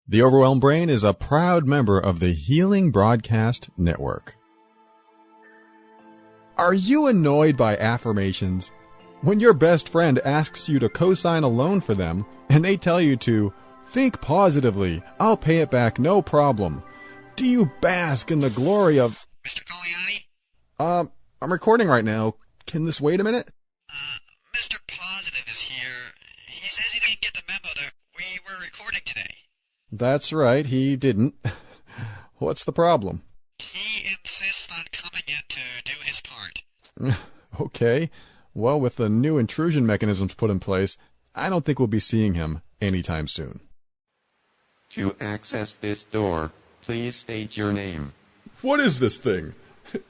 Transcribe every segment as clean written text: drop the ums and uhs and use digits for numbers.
The Overwhelmed Brain is a proud member of the Healing Broadcast Network. Are you annoyed by affirmations? When your best friend asks you to co-sign a loan for them, and they tell you to think positively, I'll pay it back, no problem. Do you bask in the glory of... Mr. Coliani? I'm recording right now. Can this wait a minute? Mr. Positive is here. He says he didn't get the memo that we were recording today. That's right, he didn't. What's the problem? He insists on coming in to do his part. Okay. Well, with the new intrusion mechanisms put in place, I don't think we'll be seeing him anytime soon. To access this door, please state your name. What is this thing?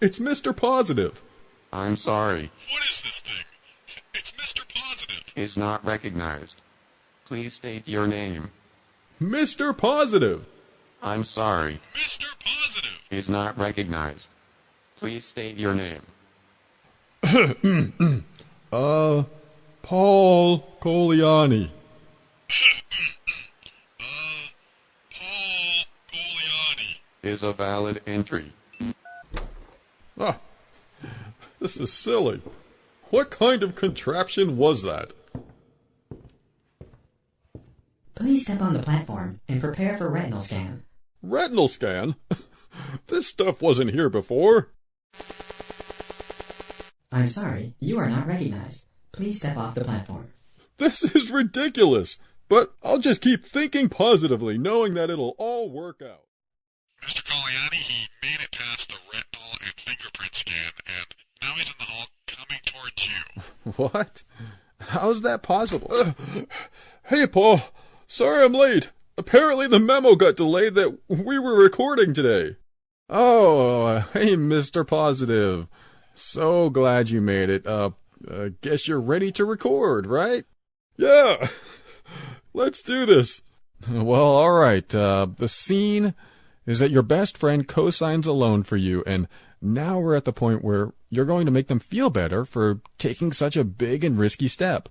It's Mr. Positive. I'm sorry. What is this thing? It's Mr. Positive. Is not recognized. Please state your name. Mr. Positive. I'm sorry. Mr. Positive. Is not recognized. Please state your name. Paul Coliani. Paul Coliani. Is a valid entry. Ah, this is silly. What kind of contraption was that? Please step on the platform and prepare for retinal scan. Retinal scan? This stuff wasn't here before. I'm sorry, you are not recognized. Please step off the platform. This is ridiculous, but I'll just keep thinking positively, knowing that it'll all work out. Mr. Coliani, he made it past the retinal and fingerprint scan, and now he's in the hall coming towards you. What? How's that possible? Hey, Paul. Sorry I'm late. Apparently the memo got delayed that we were recording today. Oh, hey, Mr. Positive. So glad you made it. Guess you're ready to record, right? Yeah. Let's do this. Well, all right. The scene is that your best friend co-signs a loan for you, and now we're at the point where you're going to make them feel better for taking such a big and risky step.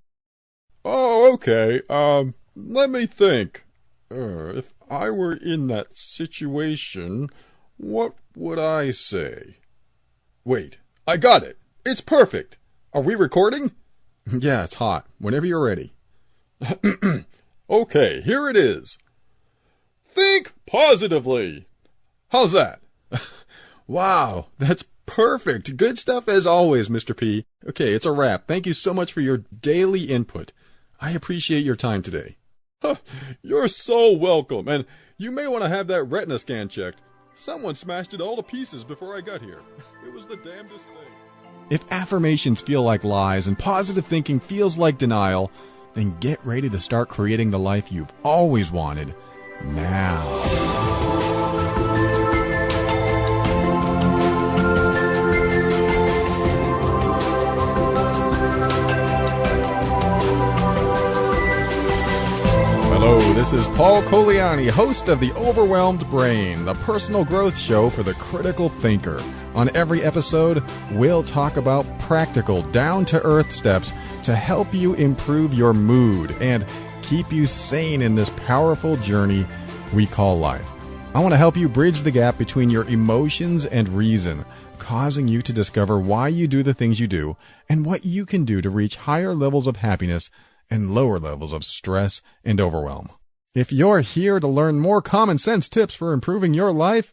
Oh, okay. Let me think. If I were in that situation, what would I say? Wait, I got it. It's perfect. Are we recording? Yeah, it's hot. Whenever you're ready. Okay, here it is. Think positively. How's that? Wow, that's perfect. Good stuff as always, Mr. P. Okay, it's a wrap. Thank you so much for your daily input. I appreciate your time today. You're so welcome, and you may want to have that retina scan checked. Someone smashed it all to pieces before I got here. It was the damnedest thing. If affirmations feel like lies and positive thinking feels like denial, then get ready to start creating the life you've always wanted now. Hello, this is Paul Coliani, host of The Overwhelmed Brain, the personal growth show for the critical thinker. On every episode, we'll talk about practical, down-to-earth steps to help you improve your mood and keep you sane in this powerful journey we call life. I want to help you bridge the gap between your emotions and reason, causing you to discover why you do the things you do and what you can do to reach higher levels of happiness and lower levels of stress and overwhelm. If you're here to learn more common sense tips for improving your life,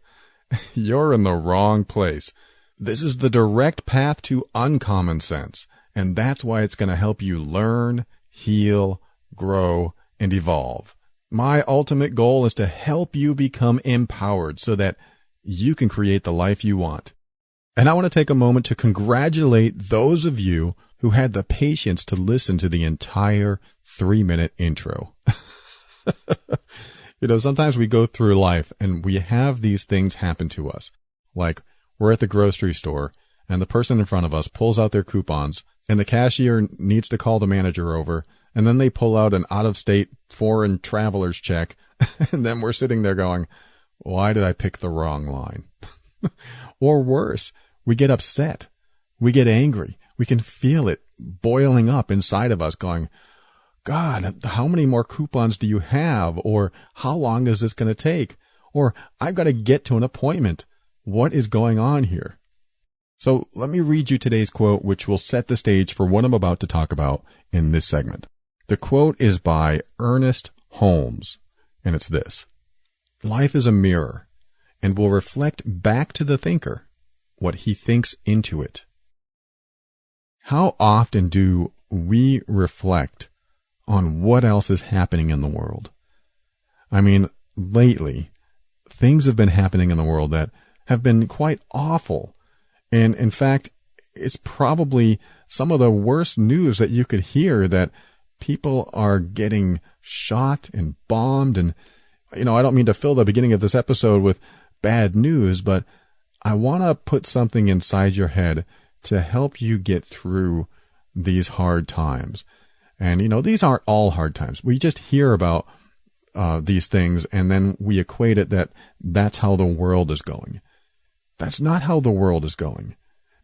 you're in the wrong place. This is the direct path to uncommon sense, and that's why it's going to help you learn, heal, grow, and evolve. My ultimate goal is to help you become empowered so that you can create the life you want. And I want to take a moment to congratulate those of you who had the patience to listen to the entire 3-minute intro. Sometimes we go through life and we have these things happen to us. Like we're at the grocery store and the person in front of us pulls out their coupons and the cashier needs to call the manager over, and then they pull out an out-of-state foreign traveler's check, and then we're sitting there going, why did I pick the wrong line? Or worse, we get upset. We get angry. We can feel it boiling up inside of us going, God, how many more coupons do you have? Or how long is this going to take? Or I've got to get to an appointment. What is going on here? So let me read you today's quote, which will set the stage for what I'm about to talk about in this segment. The quote is by Ernest Holmes, and it's this: "Life is a mirror and will reflect back to the thinker what he thinks into it." How often do we reflect on what else is happening in the world? I mean, lately, things have been happening in the world that have been quite awful. And in fact, it's probably some of the worst news that you could hear, that people are getting shot and bombed. And, I don't mean to fill the beginning of this episode with bad news, but I want to put something inside your head to help you get through these hard times. And, these aren't all hard times. We just hear about these things, and then we equate it that's how the world is going. That's not how the world is going.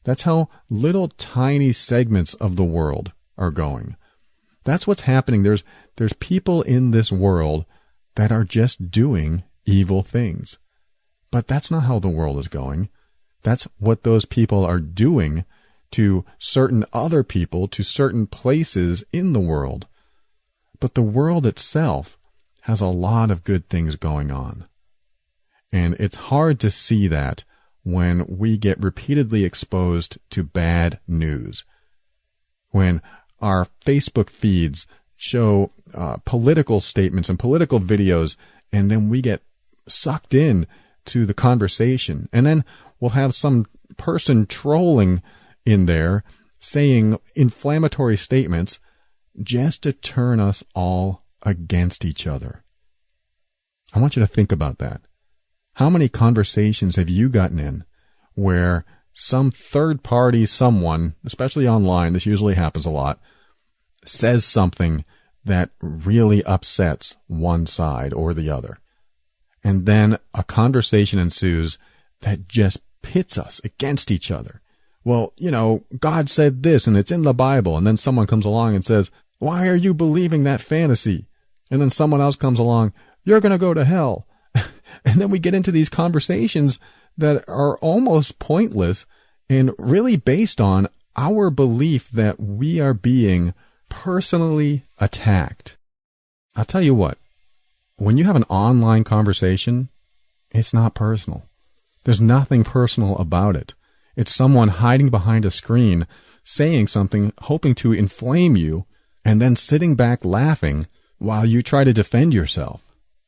That's how little tiny segments of the world are going. That's what's happening. There's people in this world that are just doing evil things. But that's not how the world is going. That's what those people are doing to certain other people, to certain places in the world. But the world itself has a lot of good things going on. And it's hard to see that when we get repeatedly exposed to bad news. When our Facebook feeds show political statements and political videos, and then we get sucked in to the conversation. And then we'll have some person trolling in there saying inflammatory statements just to turn us all against each other. I want you to think about that. How many conversations have you gotten in where some third party, someone, especially online, this usually happens a lot, says something that really upsets one side or the other? And then a conversation ensues that just pits us against each other. Well, God said this and it's in the Bible. And then someone comes along and says, "Why are you believing that fantasy?" And then someone else comes along, "You're going to go to hell." And then we get into these conversations that are almost pointless and really based on our belief that we are being personally attacked. I'll tell you what, when you have an online conversation, it's not personal. There's nothing personal about it. It's someone hiding behind a screen, saying something, hoping to inflame you, and then sitting back laughing while you try to defend yourself.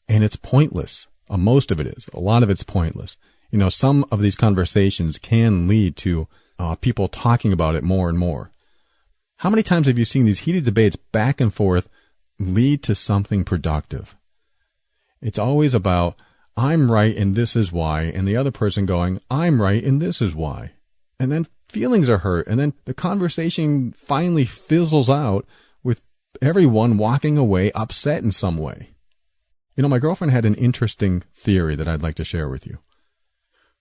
And it's pointless. Most of it is. A lot of it's pointless. Some of these conversations can lead to people talking about it more and more. How many times have you seen these heated debates back and forth lead to something productive? It's always about, "I'm right and this is why," and the other person going, "I'm right and this is why." And then feelings are hurt, and then the conversation finally fizzles out with everyone walking away upset in some way. My girlfriend had an interesting theory that I'd like to share with you.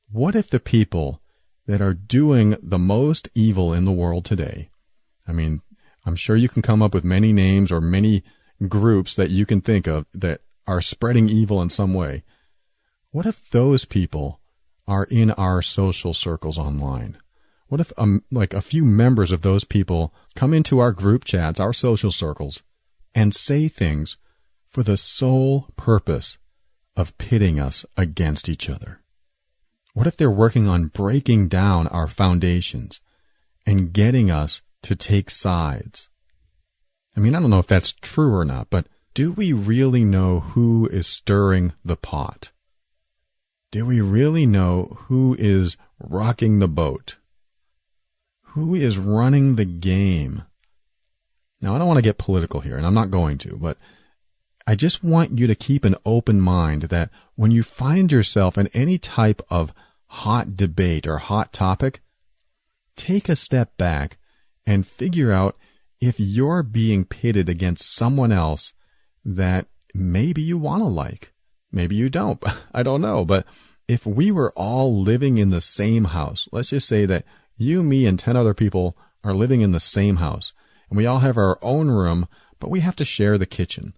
What if the people that are doing the most evil in the world today, I'm sure you can come up with many names or many groups that you can think of that are spreading evil in some way. What if those people are in our social circles online? What if a few members of those people come into our group chats, our social circles, and say things for the sole purpose of pitting us against each other? What if they're working on breaking down our foundations and getting us to take sides? I don't know if that's true or not, but do we really know who is stirring the pot? Do we really know who is rocking the boat? Who is running the game? Now, I don't want to get political here, and I'm not going to, but I just want you to keep an open mind that when you find yourself in any type of hot debate or hot topic, take a step back and figure out if you're being pitted against someone else that maybe you want to like. Maybe you don't. I don't know. But if we were all living in the same house, let's just say that you, me, and 10 other people are living in the same house, and we all have our own room, but we have to share the kitchen.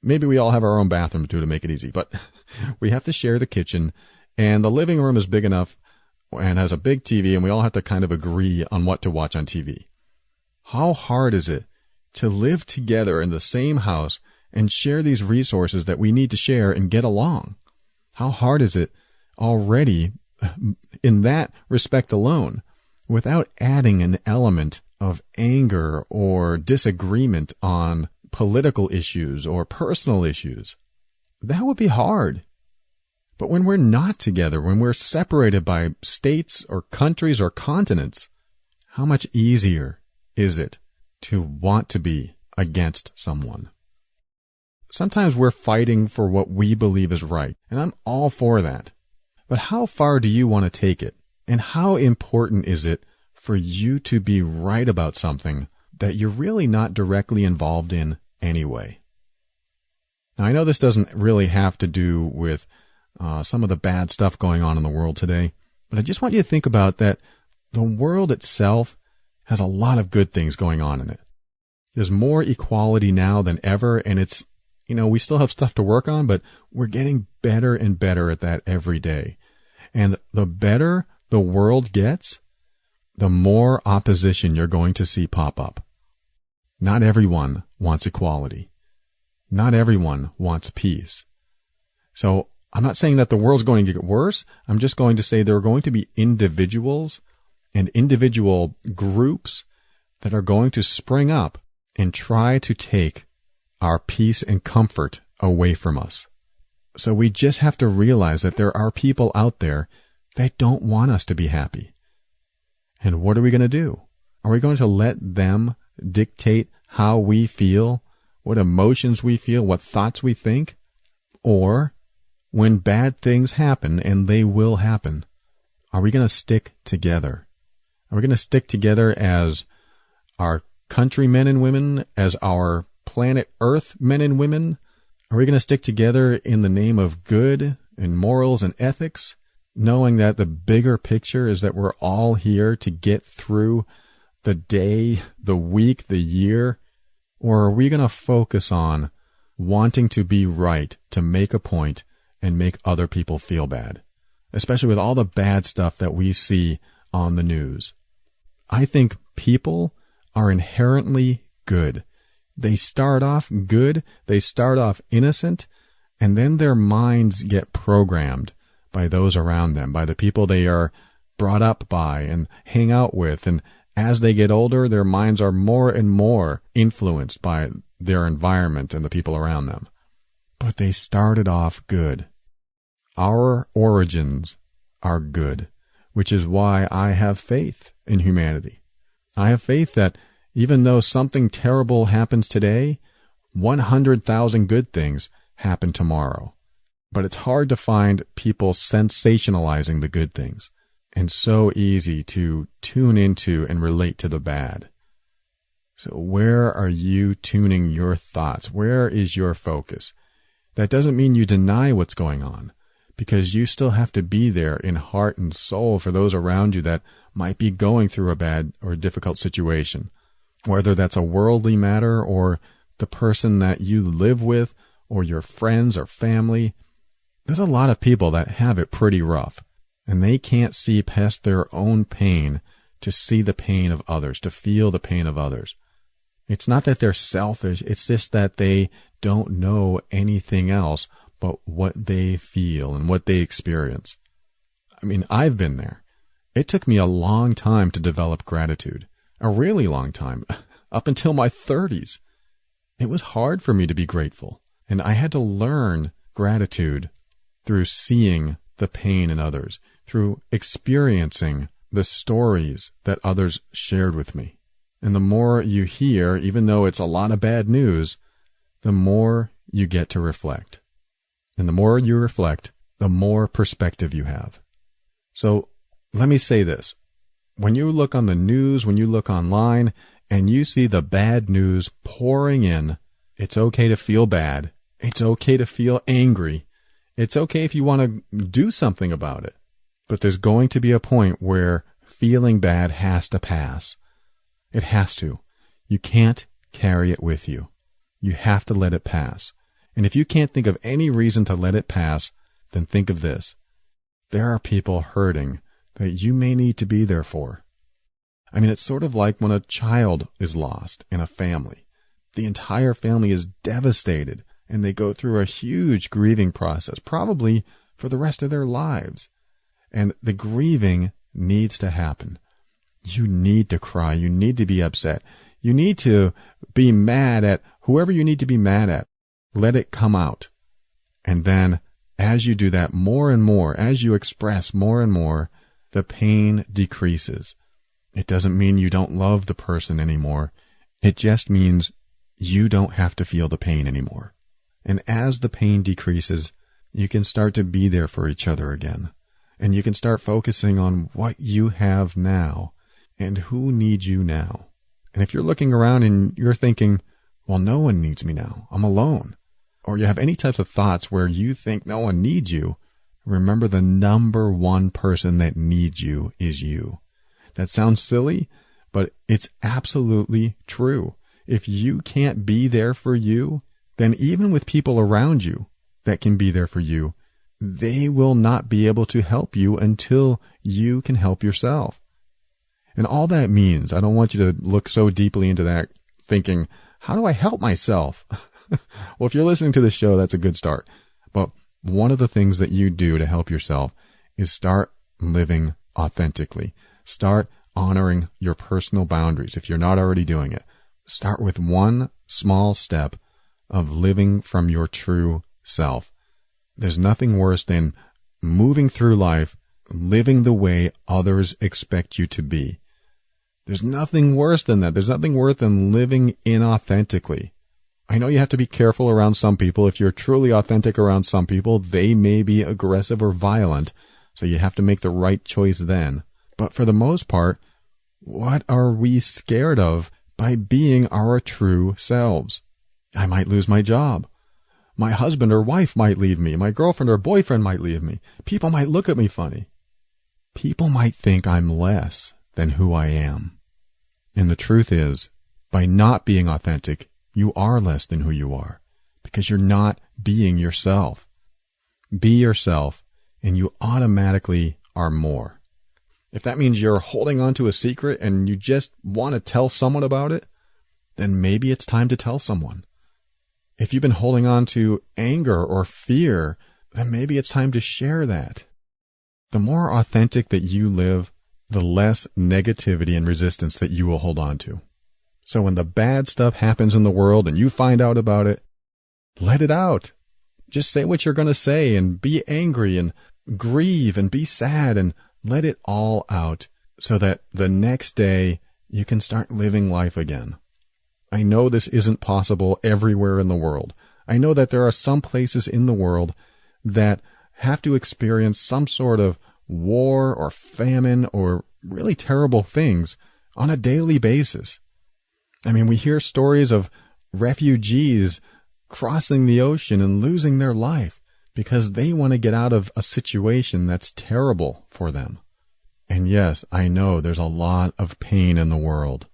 Maybe we all have our own bathroom too to make it easy, but we have to share the kitchen, and the living room is big enough and has a big TV, and we all have to kind of agree on what to watch on TV. How hard is it to live together in the same house and share these resources that we need to share and get along? How hard is it already in that respect alone, without adding an element of anger or disagreement on political issues or personal issues? That would be hard. But when we're not together, when we're separated by states or countries or continents, how much easier is it to want to be against someone? Sometimes we're fighting for what we believe is right, and I'm all for that. But how far do you want to take it? And how important is it for you to be right about something that you're really not directly involved in anyway? Now, I know this doesn't really have to do with some of the bad stuff going on in the world today, but I just want you to think about that the world itself has a lot of good things going on in it. There's more equality now than ever, and it's, we still have stuff to work on, but we're getting better and better at that every day. And the better the world gets, the more opposition you're going to see pop up. Not everyone wants equality. Not everyone wants peace. So I'm not saying that the world's going to get worse. I'm just going to say there are going to be individuals and individual groups that are going to spring up and try to take our peace and comfort away from us. So we just have to realize that there are people out there that don't want us to be happy. And what are we going to do? Are we going to let them dictate how we feel, what emotions we feel, what thoughts we think? Or when bad things happen, and they will happen, are we going to stick together? Are we going to stick together as our countrymen and women, as our planet Earth men and women? Are we going to stick together in the name of good and morals and ethics, knowing that the bigger picture is that we're all here to get through the day, the week, the year? Or are we going to focus on wanting to be right, to make a point, and make other people feel bad, especially with all the bad stuff that we see on the news? I think people are inherently good. They start off good, they start off innocent, and then their minds get programmed by those around them, by the people they are brought up by and hang out with. And as they get older, their minds are more and more influenced by their environment and the people around them. But they started off good. Our origins are good, which is why I have faith in humanity. I have faith that even though something terrible happens today, 100,000 good things happen tomorrow. But it's hard to find people sensationalizing the good things, and so easy to tune into and relate to the bad. So where are you tuning your thoughts? Where is your focus? That doesn't mean you deny what's going on, because you still have to be there in heart and soul for those around you that might be going through a bad or difficult situation, whether that's a worldly matter or the person that you live with or your friends or family. There's a lot of people that have it pretty rough, and they can't see past their own pain to see the pain of others, to feel the pain of others. It's not that they're selfish, it's just that they don't know anything else but what they feel and what they experience. I mean, I've been there. It took me a long time to develop gratitude, a really long time, up until my 30s. It was hard for me to be grateful, and I had to learn gratitude through seeing the pain in others, through experiencing the stories that others shared with me. And the more you hear, even though it's a lot of bad news, the more you get to reflect. And the more you reflect, the more perspective you have. So let me say this. When you look on the news, when you look online, and you see the bad news pouring in, it's okay to feel bad. It's okay to feel angry. It's okay if you want to do something about it. But there's going to be a point where feeling bad has to pass. It has to. You can't carry it with you. You have to let it pass. And if you can't think of any reason to let it pass, then think of this. There are people hurting that you may need to be there for. I mean, it's sort of like when a child is lost in a family. The entire family is devastated, and they go through a huge grieving process, probably for the rest of their lives. And the grieving needs to happen. You need to cry. You need to be upset. You need to be mad at whoever you need to be mad at. Let it come out. And then, as you do that more and more, as you express more and more, the pain decreases. It doesn't mean you don't love the person anymore. It just means you don't have to feel the pain anymore. And as the pain decreases, you can start to be there for each other again. And you can start focusing on what you have now and who needs you now. And if you're looking around and you're thinking, well, no one needs me now, I'm alone, or you have any types of thoughts where you think no one needs you, remember the number one person that needs you is you. That sounds silly, but it's absolutely true. If you can't be there for you, then even with people around you that can be there for you, they will not be able to help you until you can help yourself. And all that means, I don't want you to look so deeply into that thinking, how do I help myself? Well, if you're listening to this show, that's a good start. But one of the things that you do to help yourself is start living authentically. Start honoring your personal boundaries if you're not already doing it. Start with one small step of living from your true self. There's nothing worse than moving through life, living the way others expect you to be. There's nothing worse than that. There's nothing worse than living inauthentically. I know you have to be careful around some people. If you're truly authentic around some people, they may be aggressive or violent, so you have to make the right choice then. But for the most part, what are we scared of by being our true selves? I might lose my job. My husband or wife might leave me. My girlfriend or boyfriend might leave me. People might look at me funny. People might think I'm less than who I am. And the truth is, by not being authentic, you are less than who you are, because you're not being yourself. Be yourself, and you automatically are more. If that means you're holding on to a secret and you just want to tell someone about it, then maybe it's time to tell someone. If you've been holding on to anger or fear, then maybe it's time to share that. The more authentic that you live, the less negativity and resistance that you will hold on to. So when the bad stuff happens in the world and you find out about it, let it out. Just say what you're going to say and be angry and grieve and be sad and let it all out so that the next day you can start living life again. I know this isn't possible everywhere in the world. I know that there are some places in the world that have to experience some sort of war or famine or really terrible things on a daily basis. I mean, we hear stories of refugees crossing the ocean and losing their life because they want to get out of a situation that's terrible for them. And yes, I know there's a lot of pain in the world,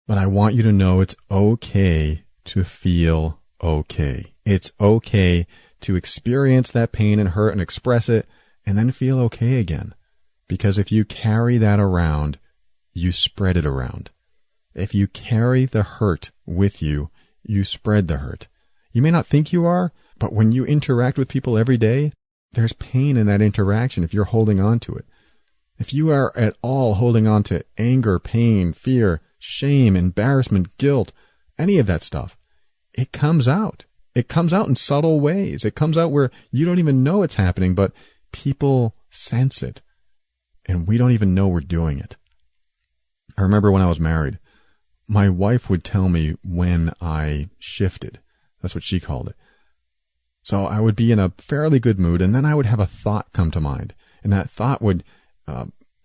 but I want you to know it's okay to feel okay. It's okay to experience that pain and hurt and express it and then feel okay again. Because if you carry that around, you spread it around. If you carry the hurt with you, you spread the hurt. You may not think you are, but when you interact with people every day, there's pain in that interaction if you're holding on to it. If you are at all holding on to anger, pain, fear, shame, embarrassment, guilt, any of that stuff, it comes out. It comes out in subtle ways. It comes out where you don't even know it's happening, but people sense it. And we don't even know we're doing it. I remember when I was married, my wife would tell me when I shifted. That's what she called it. So I would be in a fairly good mood, and then I would have a thought come to mind. And that thought would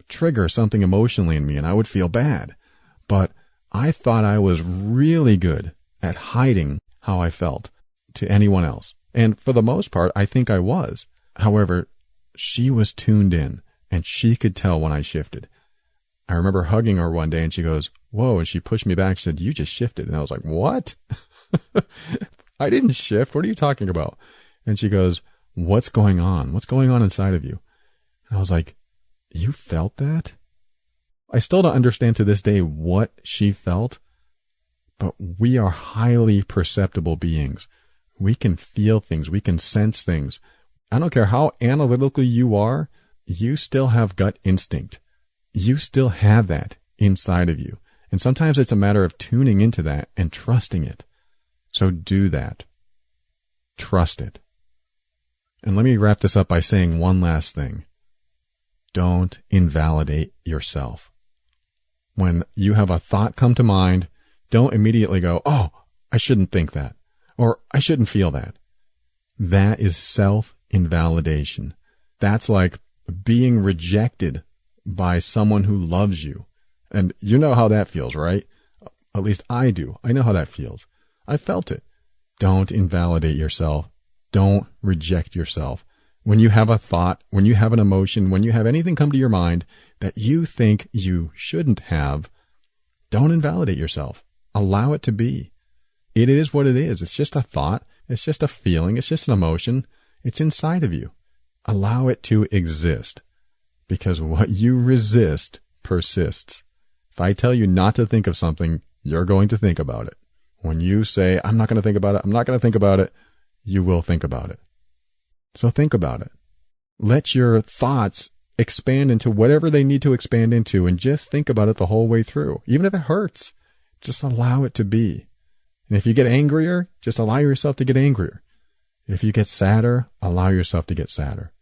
trigger something emotionally in me, and I would feel bad. But I thought I was really good at hiding how I felt to anyone else. And for the most part, I think I was. However, she was tuned in, and she could tell when I shifted. I remember hugging her one day, and she goes, "Whoa," and she pushed me back. She said, "You just shifted." And I was like, "What?" I didn't shift. What are you talking about? And she goes, what's going on? What's going on inside of you? And I was like, you felt that? I still don't understand to this day what she felt, but we are highly perceptible beings. We can feel things. We can sense things. I don't care how analytical you are, you still have gut instinct. You still have that inside of you. And sometimes it's a matter of tuning into that and trusting it. So do that. Trust it. And let me wrap this up by saying one last thing. Don't invalidate yourself. When you have a thought come to mind, don't immediately go, oh, I shouldn't think that, or I shouldn't feel that. That is self-invalidation. That's like being rejected by someone who loves you. And you know how that feels, right? At least I do. I know how that feels. I felt it. Don't invalidate yourself. Don't reject yourself. When you have a thought, when you have an emotion, when you have anything come to your mind that you think you shouldn't have, don't invalidate yourself. Allow it to be. It is what it is. It's just a thought. It's just a feeling. It's just an emotion. It's inside of you. Allow it to exist. Because what you resist persists. If I tell you not to think of something, you're going to think about it. When you say, I'm not going to think about it, I'm not going to think about it, you will think about it. So think about it. Let your thoughts expand into whatever they need to expand into and just think about it the whole way through. Even if it hurts, just allow it to be. And if you get angrier, just allow yourself to get angrier. If you get sadder, allow yourself to get sadder.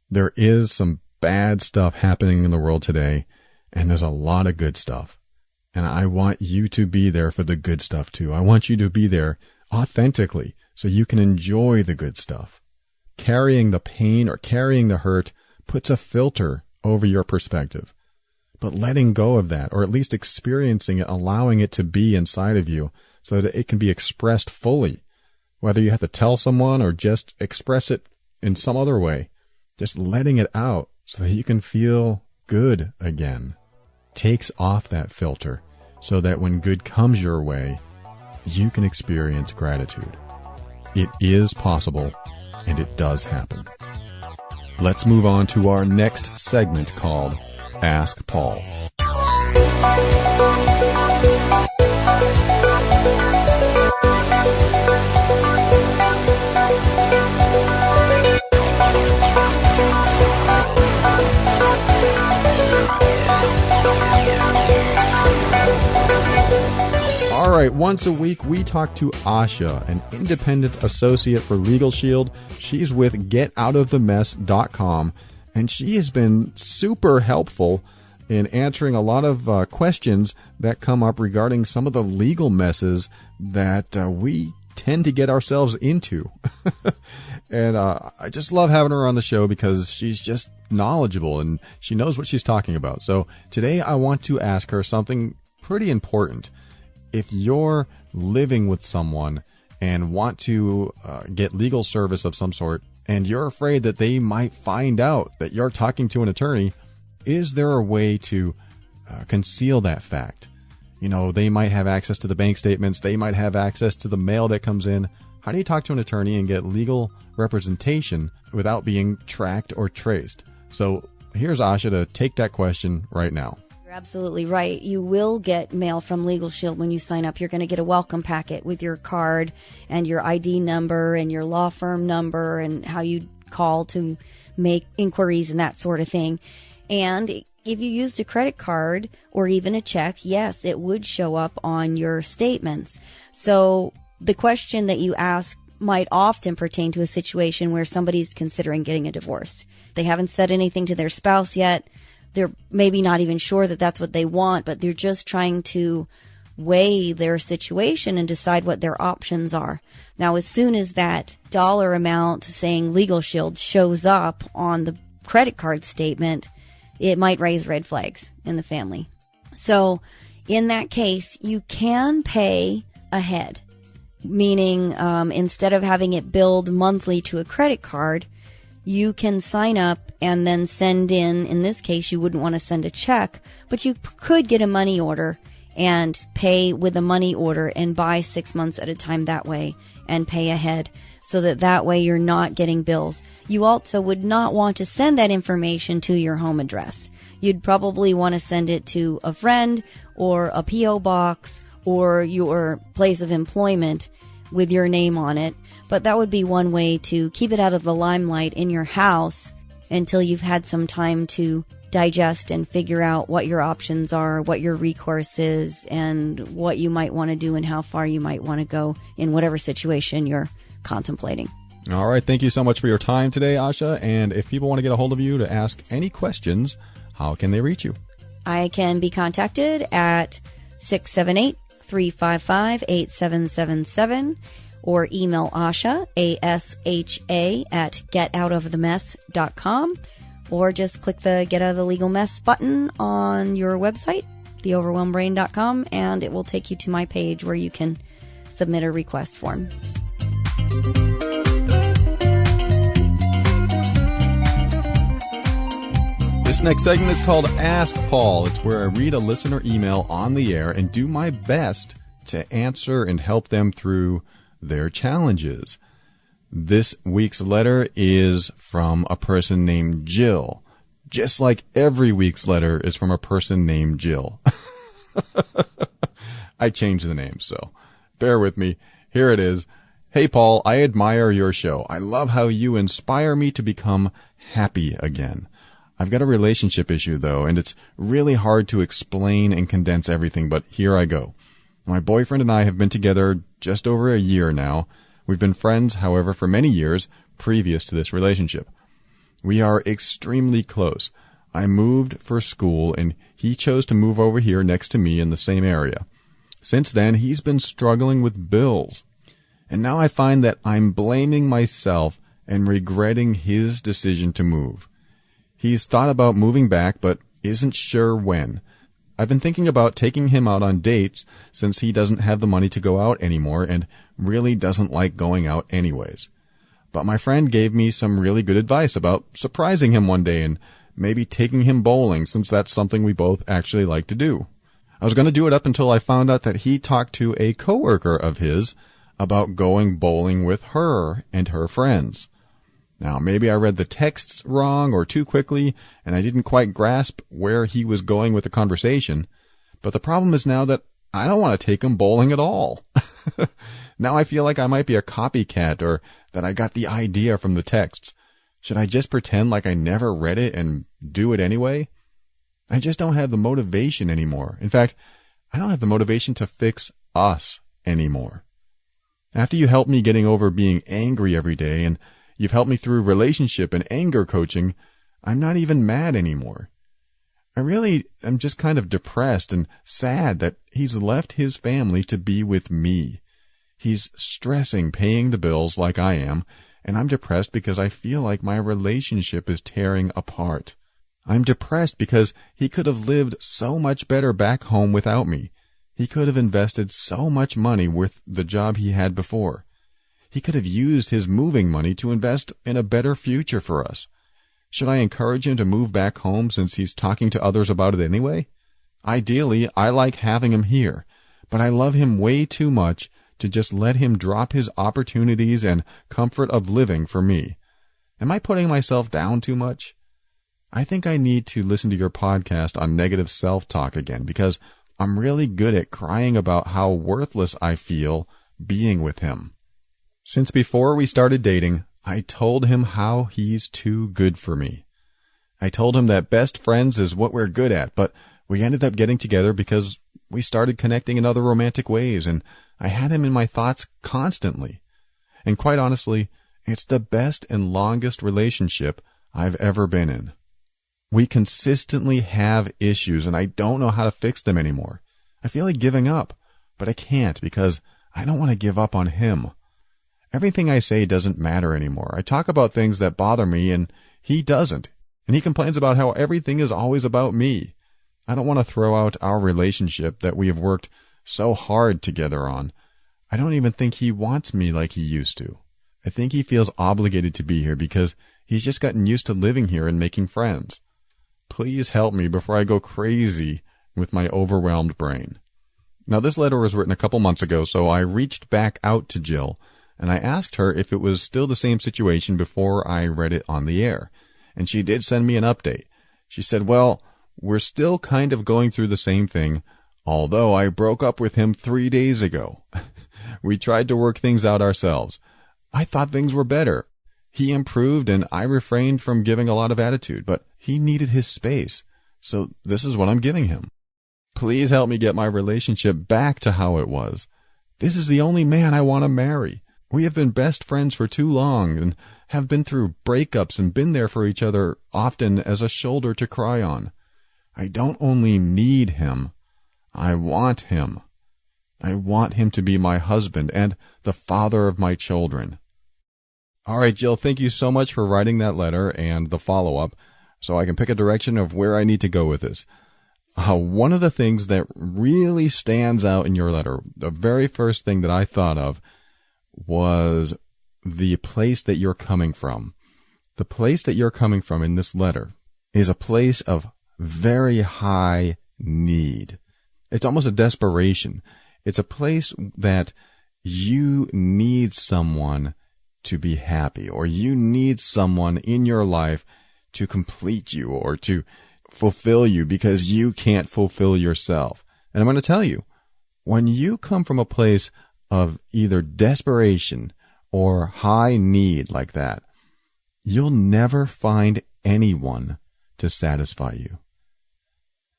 There is some bad stuff happening in the world today, and there's a lot of good stuff. And I want you to be there for the good stuff too. I want you to be there authentically so you can enjoy the good stuff. Carrying the pain or carrying the hurt puts a filter over your perspective. But letting go of that, or at least experiencing it, allowing it to be inside of you so that it can be expressed fully, whether you have to tell someone or just express it in some other way, just letting it out so that you can feel good again, takes off that filter so that when good comes your way, you can experience gratitude. It is possible, and it does happen. Let's move on to our next segment called Ask Paul. All right, once a week we talk to Asha, an independent associate for Legal Shield. She's with getoutofthemess.com, and she has been super helpful in answering a lot of questions that come up regarding some of the legal messes that we tend to get ourselves into. And I just love having her on the show because she's just knowledgeable and she knows what she's talking about. So today I want to ask her something pretty important. If you're living with someone and want to get legal service of some sort, and you're afraid that they might find out that you're talking to an attorney, is there a way to conceal that fact? You know, they might have access to the bank statements. They might have access to the mail that comes in. How do you talk to an attorney and get legal representation without being tracked or traced? So here's Asha to take that question right now. You're absolutely right. You will get mail from Legal Shield when you sign up. You're going to get a welcome packet with your card and your ID number and your law firm number and how you call to make inquiries and that sort of thing. And if you used a credit card or even a check, yes, it would show up on your statements. So the question that you ask might often pertain to a situation where somebody's considering getting a divorce. They haven't said anything to their spouse yet. They're maybe not even sure that that's what they want, but they're just trying to weigh their situation and decide what their options are. Now, as soon as that dollar amount saying Legal Shield shows up on the credit card statement, it might raise red flags in the family. So in that case, you can pay ahead, meaning instead of having it billed monthly to a credit card, you can sign up and then send in this case, you wouldn't want to send a check, but you could get a money order and pay with a money order and buy 6 months at a time that way and pay ahead so that way you're not getting bills. You also would not want to send that information to your home address. You'd probably want to send it to a friend or a P.O. box or your place of employment with your name on it. But that would be one way to keep it out of the limelight in your house until you've had some time to digest and figure out what your options are, what your recourse is, and what you might want to do and how far you might want to go in whatever situation you're contemplating. All right. Thank you so much for your time today, Asha. And if people want to get a hold of you to ask any questions, how can they reach you? I can be contacted at 678-355-8777 or email Asha, ASHA, at getoutofthemess.com. Or just click the Get Out of the Legal Mess button on your website, theoverwhelmedbrain.com, and it will take you to my page where you can submit a request form. This next segment is called Ask Paul. It's where I read a listener email on the air and do my best to answer and help them through their challenges. This week's letter is from a person named Jill, just like every week's letter is from a person named Jill. I changed the name, so bear with me. Here it is. Hey, Paul, I admire your show. I love how you inspire me to become happy again. I've got a relationship issue, though, and it's really hard to explain and condense everything, but here I go. My boyfriend and I have been together just over a year now. We've been friends, however, for many years previous to this relationship. We are extremely close. I moved for school, and he chose to move over here next to me in the same area. Since then, he's been struggling with bills. And now I find that I'm blaming myself and regretting his decision to move. He's thought about moving back, but isn't sure when. I've been thinking about taking him out on dates since he doesn't have the money to go out anymore and really doesn't like going out anyways. But my friend gave me some really good advice about surprising him one day and maybe taking him bowling since that's something we both actually like to do. I was going to do it up until I found out that he talked to a coworker of his about going bowling with her and her friends. Now, maybe I read the texts wrong or too quickly, and I didn't quite grasp where he was going with the conversation. But the problem is now that I don't want to take him bowling at all. Now I feel like I might be a copycat or that I got the idea from the texts. Should I just pretend like I never read it and do it anyway? I just don't have the motivation anymore. In fact, I don't have the motivation to fix us anymore. After you helped me getting over being angry every day and you've helped me through relationship and anger coaching, I'm not even mad anymore. I really am just kind of depressed and sad that he's left his family to be with me. He's stressing paying the bills like I am, and I'm depressed because I feel like my relationship is tearing apart. I'm depressed because he could have lived so much better back home without me. He could have invested so much money with the job he had before. He could have used his moving money to invest in a better future for us. Should I encourage him to move back home since he's talking to others about it anyway? Ideally, I like having him here, but I love him way too much to just let him drop his opportunities and comfort of living for me. Am I putting myself down too much? I think I need to listen to your podcast on negative self-talk again because I'm really good at crying about how worthless I feel being with him. Since before we started dating, I told him how he's too good for me. I told him that best friends is what we're good at, but we ended up getting together because we started connecting in other romantic ways, and I had him in my thoughts constantly. And quite honestly, it's the best and longest relationship I've ever been in. We consistently have issues, and I don't know how to fix them anymore. I feel like giving up, but I can't because I don't want to give up on him. Everything I say doesn't matter anymore. I talk about things that bother me, and he doesn't. And he complains about how everything is always about me. I don't want to throw out our relationship that we have worked so hard together on. I don't even think he wants me like he used to. I think he feels obligated to be here because he's just gotten used to living here and making friends. Please help me before I go crazy with my overwhelmed brain. Now, this letter was written a couple months ago, so I reached back out to Jill, and I asked her if it was still the same situation before I read it on the air. And she did send me an update. She said, well, we're still kind of going through the same thing, although I broke up with him 3 days ago. We tried to work things out ourselves. I thought things were better. He improved, and I refrained from giving a lot of attitude, but he needed his space, so this is what I'm giving him. Please help me get my relationship back to how it was. This is the only man I want to marry. We have been best friends for too long and have been through breakups and been there for each other often as a shoulder to cry on. I don't only need him. I want him. I want him to be my husband and the father of my children. All right, Jill, thank you so much for writing that letter and the follow-up so I can pick a direction of where I need to go with this. One of the things that really stands out in your letter, the very first thing that I thought of was the place that you're coming from. The place that you're coming from in this letter is a place of very high need. It's almost a desperation. It's a place that you need someone to be happy, or you need someone in your life to complete you or to fulfill you because you can't fulfill yourself. And I'm going to tell you, when you come from a place of either desperation or high need like that, you'll never find anyone to satisfy you.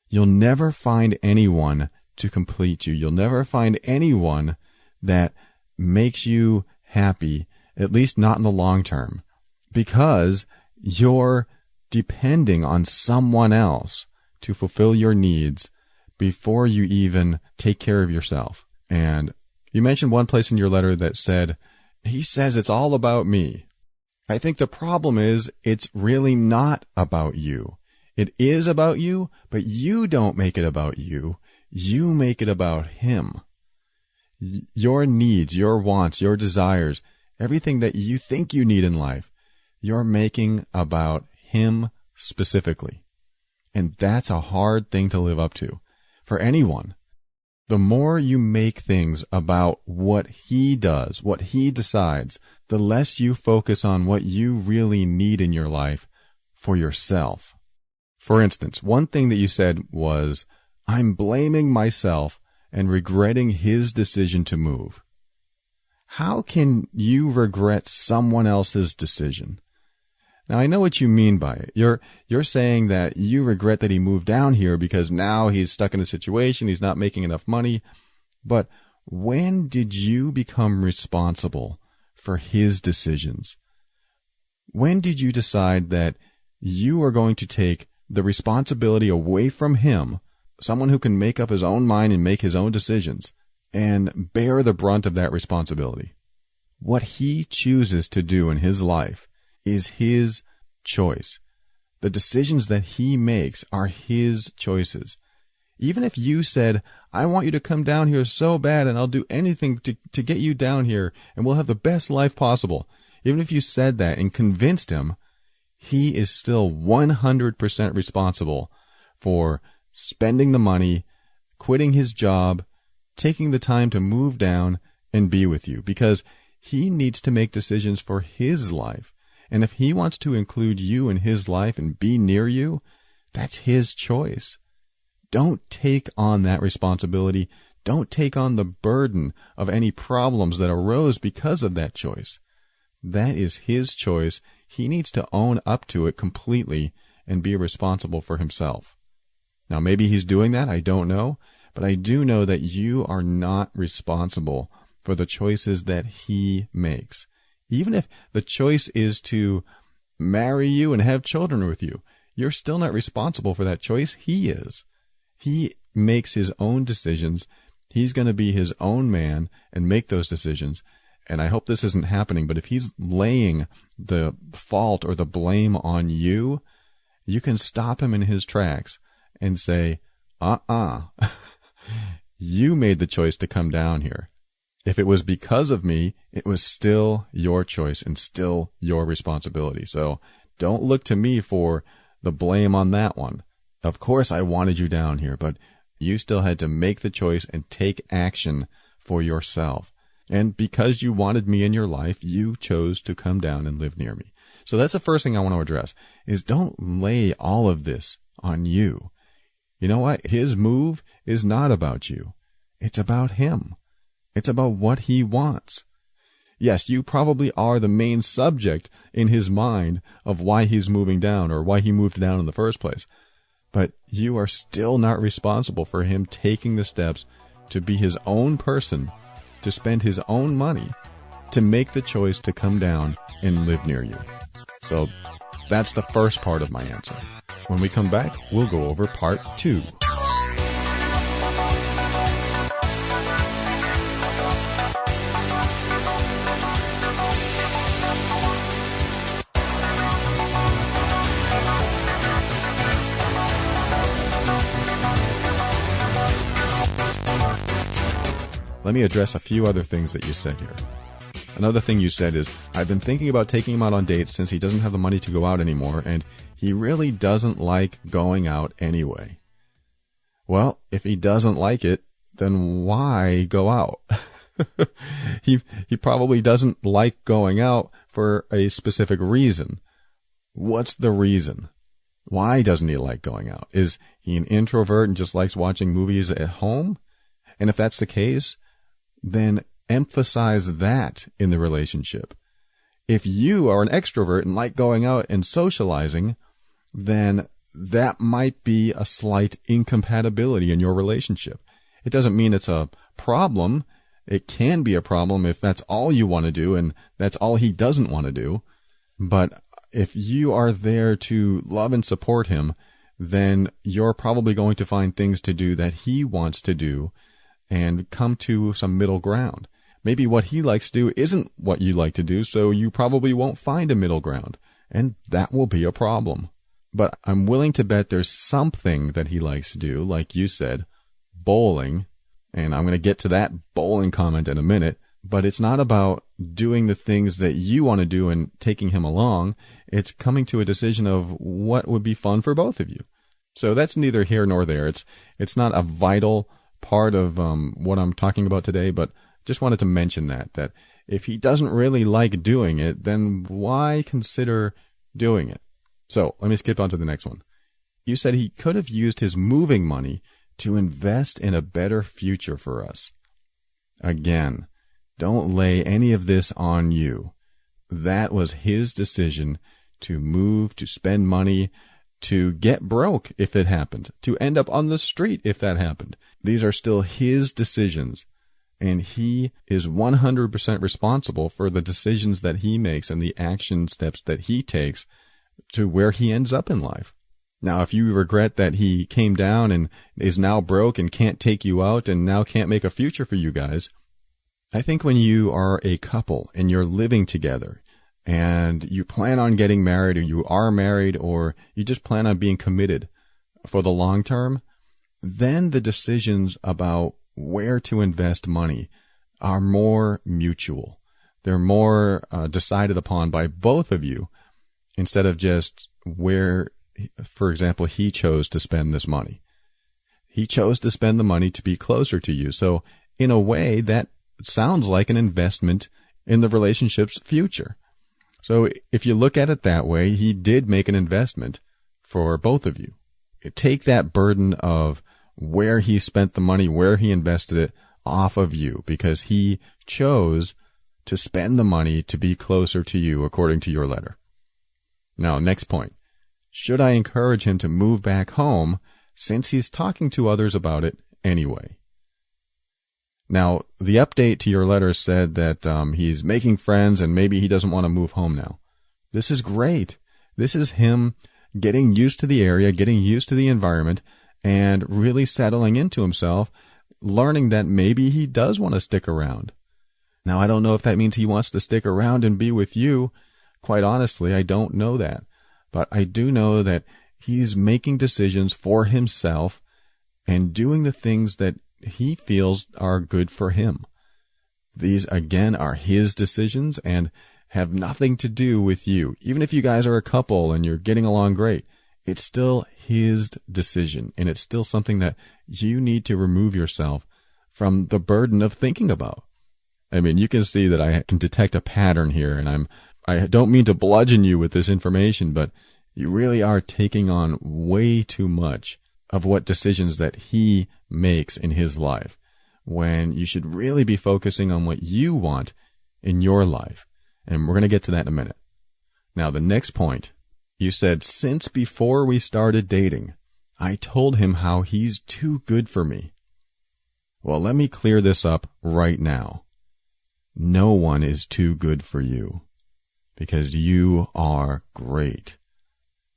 You'll never find anyone to complete you. You'll never find anyone that makes you happy, at least not in the long term, because you're depending on someone else to fulfill your needs before you even take care of yourself. And you mentioned one place in your letter that said, he says it's all about me. I think the problem is it's really not about you. It is about you, but you don't make it about you. You make it about him. Your needs, your wants, your desires, everything that you think you need in life, you're making about him specifically. And that's a hard thing to live up to for anyone. The more you make things about what he does, what he decides, the less you focus on what you really need in your life for yourself. For instance, one thing that you said was, I'm blaming myself and regretting his decision to move. How can you regret someone else's decision? Now, I know what you mean by it. You're saying that you regret that he moved down here because now he's stuck in a situation, he's not making enough money. But when did you become responsible for his decisions? When did you decide that you are going to take the responsibility away from him, someone who can make up his own mind and make his own decisions, and bear the brunt of that responsibility? What he chooses to do in his life is his choice. The decisions that he makes are his choices. Even if you said, I want you to come down here so bad and I'll do anything to get you down here and we'll have the best life possible. Even if you said that and convinced him, he is still 100% responsible for spending the money, quitting his job, taking the time to move down and be with you, because he needs to make decisions for his life. And if he wants to include you in his life and be near you, that's his choice. Don't take on that responsibility. Don't take on the burden of any problems that arose because of that choice. That is his choice. He needs to own up to it completely and be responsible for himself. Now, maybe he's doing that. I don't know. But I do know that you are not responsible for the choices that he makes. Even if the choice is to marry you and have children with you, you're still not responsible for that choice. He is. He makes his own decisions. He's going to be his own man and make those decisions. And I hope this isn't happening, but if he's laying the fault or the blame on you, you can stop him in his tracks and say, you made the choice to come down here. If it was because of me, it was still your choice and still your responsibility. So don't look to me for the blame on that one. Of course I wanted you down here, but You still had to make the choice and take action for yourself. And because you wanted me in your life, you chose to come down and live near me. So that's the first thing I want to address, is don't lay all of this on you. You know what? His move is not about you. It's about him. It's about what he wants. Yes, you probably are the main subject in his mind of why he's moving down or why he moved down in the first place. But you are still not responsible for him taking the steps to be his own person, to spend his own money, to make the choice to come down and live near you. So that's the first part of my answer. When we come back, we'll go over part 2. Let me address a few other things that you said here. Another thing you said is, I've been thinking about taking him out on dates since he doesn't have the money to go out anymore, and he really doesn't like going out anyway. Well, if he doesn't like it, then why go out? He probably doesn't like going out for a specific reason. What's the reason? Why doesn't he like going out? Is he an introvert and just likes watching movies at home? And if that's the case, then emphasize that in the relationship. If you are an extrovert and like going out and socializing, then that might be a slight incompatibility in your relationship. It doesn't mean it's a problem. It can be a problem if that's all you want to do and that's all he doesn't want to do. But if you are there to love and support him, then you're probably going to find things to do that he wants to do and come to some middle ground. Maybe what he likes to do isn't what you like to do, so you probably won't find a middle ground, and that will be a problem. But I'm willing to bet there's something that he likes to do, like you said, bowling, and I'm going to get to that bowling comment in a minute, but it's not about doing the things that you want to do and taking him along. It's coming to a decision of what would be fun for both of you. So that's neither here nor there. It's not a vital part of what I'm talking about today, but just wanted to mention that if he doesn't really like doing it, then why consider doing it? So let me skip on to the next one. You said he could have used his moving money to invest in a better future for us. Again, don't lay any of this on you. That was his decision to move, to spend money, to get broke if it happened, to end up on the street if that happened. These are still his decisions, and he is 100% responsible for the decisions that he makes and the action steps that he takes to where he ends up in life. Now, if you regret that he came down and is now broke and can't take you out and now can't make a future for you guys, I think when you are a couple and you're living together and you plan on getting married, or you are married, or you just plan on being committed for the long term, then the decisions about where to invest money are more mutual. They're more decided upon by both of you instead of just where, for example, he chose to spend this money. He chose to spend the money to be closer to you. So in a way, that sounds like an investment in the relationship's future. So if you look at it that way, he did make an investment for both of you. Take that burden of where he spent the money, where he invested it, off of you, because he chose to spend the money to be closer to you, according to your letter. Now, next point. Should I encourage him to move back home since he's talking to others about it anyway? Now, the update to your letter said that he's making friends and maybe he doesn't want to move home now. This is great. This is him getting used to the area, getting used to the environment, and really settling into himself, learning that maybe he does want to stick around. Now, I don't know if that means he wants to stick around and be with you. Quite honestly, I don't know that. But I do know that he's making decisions for himself and doing the things that he feels are good for him. These, again, are his decisions and have nothing to do with you. Even if you guys are a couple and you're getting along great, it's still his decision, and it's still something that you need to remove yourself from the burden of thinking about. I mean, you can see that I can detect a pattern here, and I don't mean to bludgeon you with this information, but you really are taking on way too much of what decisions that he makes in his life, when you should really be focusing on what you want in your life. And we're going to get to that in a minute. Now, the next point, you said, since before we started dating, I told him how he's too good for me. Well, let me clear this up right now. No one is too good for you, because you are great.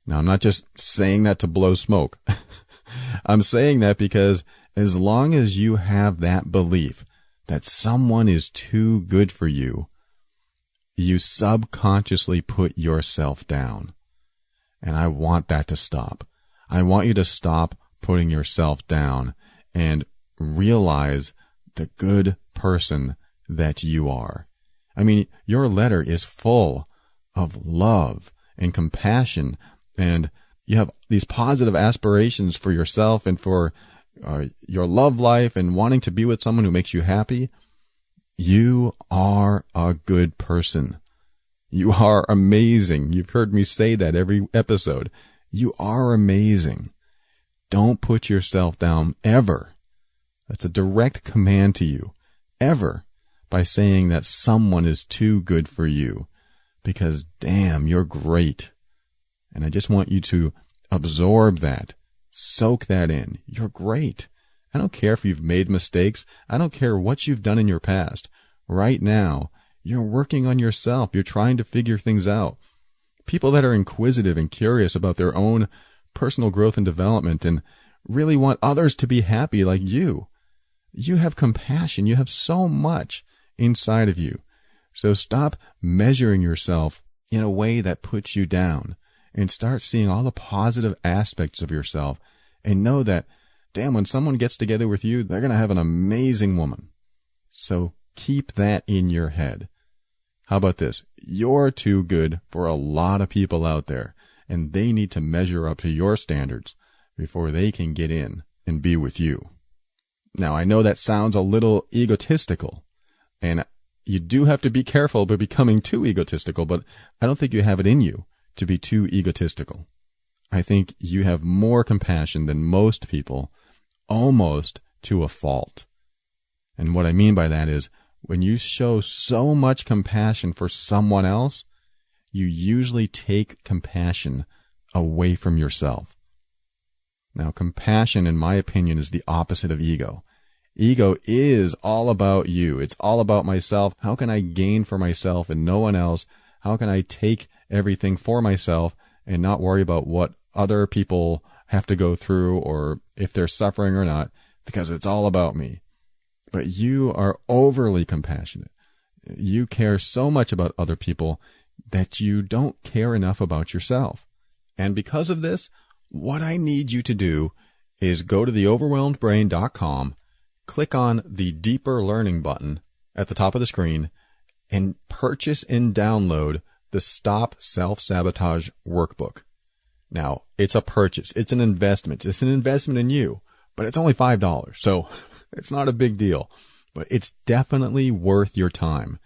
Now, I'm not just saying that to blow smoke. I'm saying that because as long as you have that belief that someone is too good for you, you subconsciously put yourself down. And I want that to stop. I want you to stop putting yourself down and realize the good person that you are. I mean, your letter is full of love and compassion, and you have these positive aspirations for yourself and for your love life and wanting to be with someone who makes you happy. You are a good person. You are amazing. You've heard me say that every episode. You are amazing. Don't put yourself down ever. That's a direct command to you. Ever. By saying that someone is too good for you. Because damn, you're great. And I just want you to absorb that. Soak that in. You're great. I don't care if you've made mistakes. I don't care what you've done in your past. Right now, you're working on yourself. You're trying to figure things out. People that are inquisitive and curious about their own personal growth and development and really want others to be happy like you. You have compassion. You have so much inside of you. So stop measuring yourself in a way that puts you down and start seeing all the positive aspects of yourself and know that, damn, when someone gets together with you, they're going to have an amazing woman. So keep that in your head. How about this? You're too good for a lot of people out there, and they need to measure up to your standards before they can get in and be with you. Now, I know that sounds a little egotistical, and you do have to be careful about becoming too egotistical, but I don't think you have it in you to be too egotistical. I think you have more compassion than most people, almost to a fault. And what I mean by that is, when you show so much compassion for someone else, you usually take compassion away from yourself. Now, compassion, in my opinion, is the opposite of ego. Ego is all about you. It's all about myself. How can I gain for myself and no one else? How can I take everything for myself and not worry about what other people have to go through or if they're suffering or not, because it's all about me. But you are overly compassionate. You care so much about other people that you don't care enough about yourself. And because of this, what I need you to do is go to theoverwhelmedbrain.com, click on the Deeper Learning button at the top of the screen, and purchase and download the Stop Self-Sabotage Workbook. Now, it's a purchase. It's an investment. It's an investment in you, but it's only $5. So it's not a big deal, but it's definitely worth your time.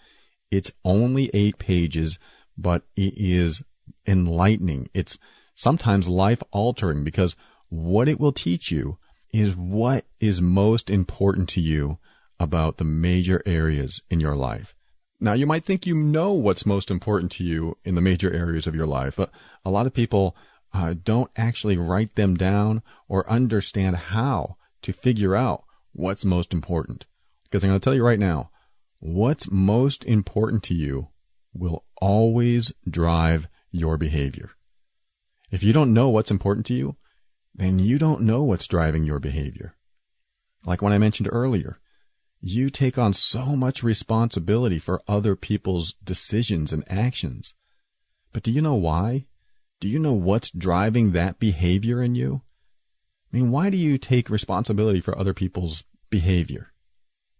It's only 8 pages, but it is enlightening. It's sometimes life-altering because what it will teach you is what is most important to you about the major areas in your life. Now, you might think you know what's most important to you in the major areas of your life, but a lot of people don't actually write them down or understand how to figure out what's most important. Because I'm going to tell you right now, what's most important to you will always drive your behavior. If you don't know what's important to you, then you don't know what's driving your behavior. Like when I mentioned earlier, you take on so much responsibility for other people's decisions and actions. But do you know why? Do you know what's driving that behavior in you? I mean, why do you take responsibility for other people's behavior?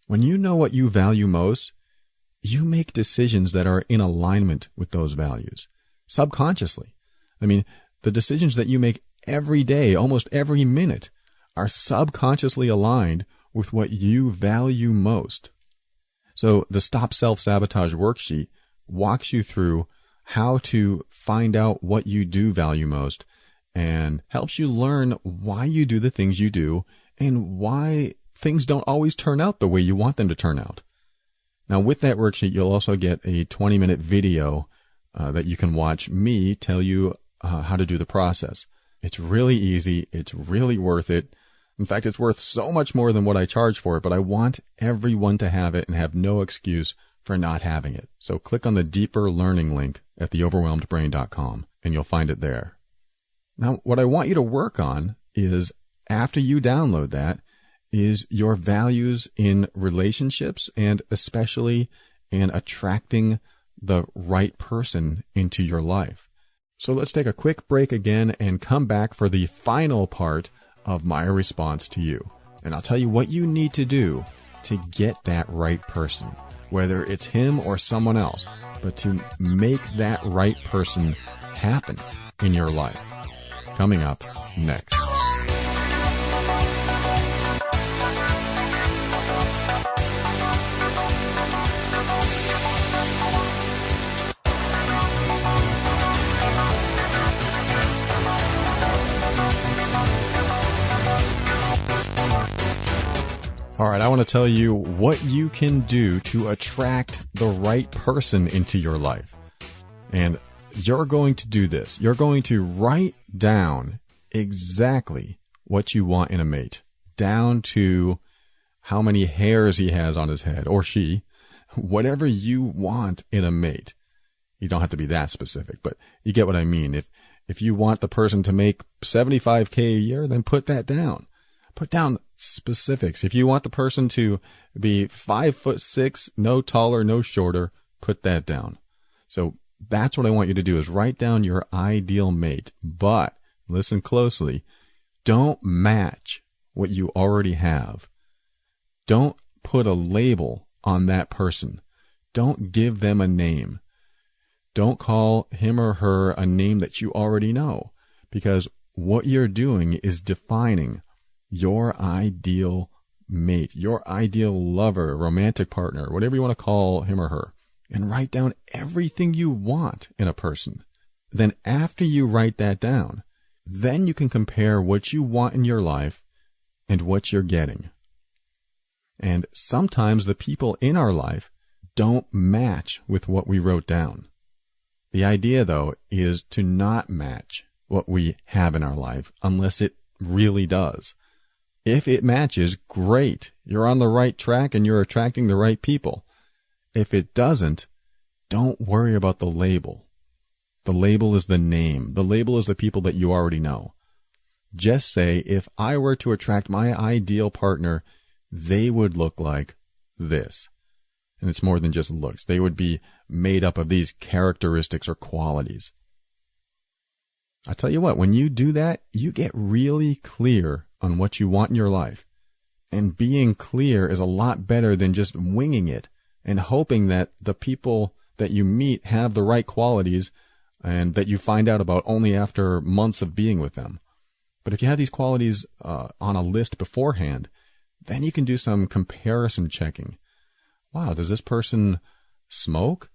When you know what you value most, you make decisions that are in alignment with those values, subconsciously. I mean, the decisions that you make every day, almost every minute, are subconsciously aligned with what you value most. So the Stop Self-Sabotage worksheet walks you through how to find out what you do value most and helps you learn why you do the things you do and why things don't always turn out the way you want them to turn out. Now, with that worksheet, you'll also get a 20-minute video that you can watch me tell you how to do the process. It's really easy. It's really worth it. In fact, it's worth so much more than what I charge for it, but I want everyone to have it and have no excuse for not having it. So click on the deeper learning link at theoverwhelmedbrain.com and you'll find it there. Now, what I want you to work on is, after you download that, is your values in relationships and especially in attracting the right person into your life. So let's take a quick break again and come back for the final part of my response to you. And I'll tell you what you need to do to get that right person, whether it's him or someone else, but to make that right person happen in your life. Coming up next. All right, I want to tell you what you can do to attract the right person into your life. And you're going to do this. You're going to write down exactly what you want in a mate, down to how many hairs he has on his head, or she, whatever you want in a mate. You don't have to be that specific, but you get what I mean. If you want the person to make $75K a year, then put that down. Put down specifics. If you want the person to be 5'6", no taller, no shorter, put that down. So that's what I want you to do, is write down your ideal mate. But listen closely. Don't match what you already have. Don't put a label on that person. Don't give them a name. Don't call him or her a name that you already know, because what you're doing is defining your ideal mate, your ideal lover, romantic partner, whatever you want to call him or her, and write down everything you want in a person. Then after you write that down, then you can compare what you want in your life and what you're getting. And sometimes the people in our life don't match with what we wrote down. The idea, though, is to not match what we have in our life unless it really does. If it matches, great. You're on the right track and you're attracting the right people. If it doesn't, don't worry about the label. The label is the name. The label is the people that you already know. Just say, if I were to attract my ideal partner, they would look like this. And it's more than just looks. They would be made up of these characteristics or qualities. I tell you what, when you do that, you get really clear on what you want in your life. And being clear is a lot better than just winging it and hoping that the people that you meet have the right qualities and that you find out about only after months of being with them. But if you have these qualities on a list beforehand, then you can do some comparison checking. Wow, does this person smoke?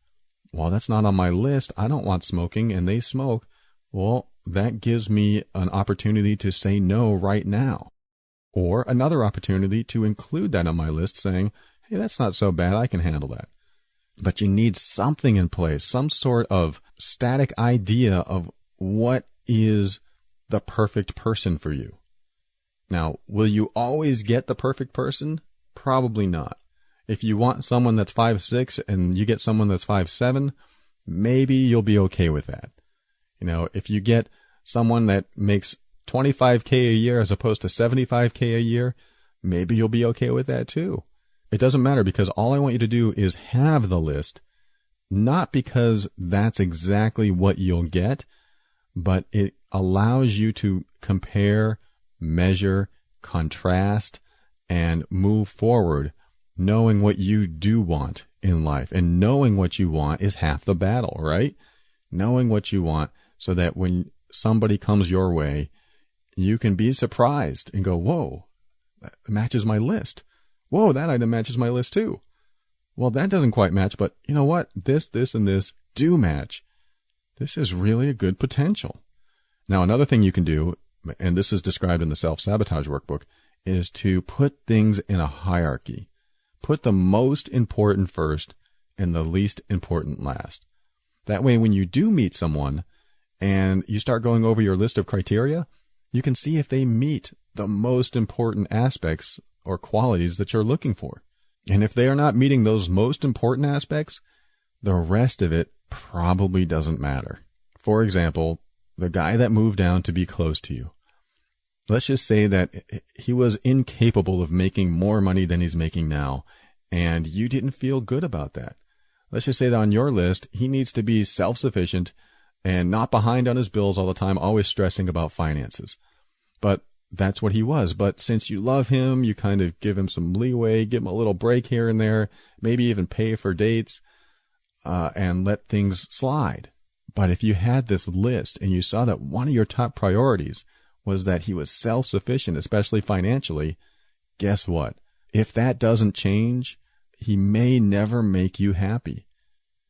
Well, that's not on my list. I don't want smoking, and they smoke. Well, that gives me an opportunity to say no right now. Or another opportunity to include that on my list, saying, hey, that's not so bad. I can handle that. But you need something in place, some sort of static idea of what is the perfect person for you. Now, will you always get the perfect person? Probably not. If you want someone that's 5'6" and you get someone that's 5'7", maybe you'll be okay with that. You know, if you get someone that makes $25K a year as opposed to $75K a year, maybe you'll be okay with that too. It doesn't matter, because all I want you to do is have the list, not because that's exactly what you'll get, but it allows you to compare, measure, contrast, and move forward, knowing what you do want in life. And knowing what you want is half the battle, right? Knowing what you want so that when somebody comes your way, you can be surprised and go, whoa, that matches my list. Whoa, that item matches my list too. Well, that doesn't quite match, but you know what? This, and this do match. This is really a good potential. Now, another thing you can do, and this is described in the self-sabotage workbook, is to put things in a hierarchy. Put the most important first and the least important last. That way, when you do meet someone and you start going over your list of criteria, you can see if they meet the most important aspects or qualities that you're looking for. And if they are not meeting those most important aspects, the rest of it probably doesn't matter. For example, the guy that moved down to be close to you. Let's just say that he was incapable of making more money than he's making now, and you didn't feel good about that. Let's just say that on your list, he needs to be self-sufficient and not behind on his bills all the time, always stressing about finances. But that's what he was. But since you love him, you kind of give him some leeway, give him a little break here and there, maybe even pay for dates, and let things slide. But if you had this list and you saw that one of your top priorities was that he was self-sufficient, especially financially, guess what? If that doesn't change, he may never make you happy.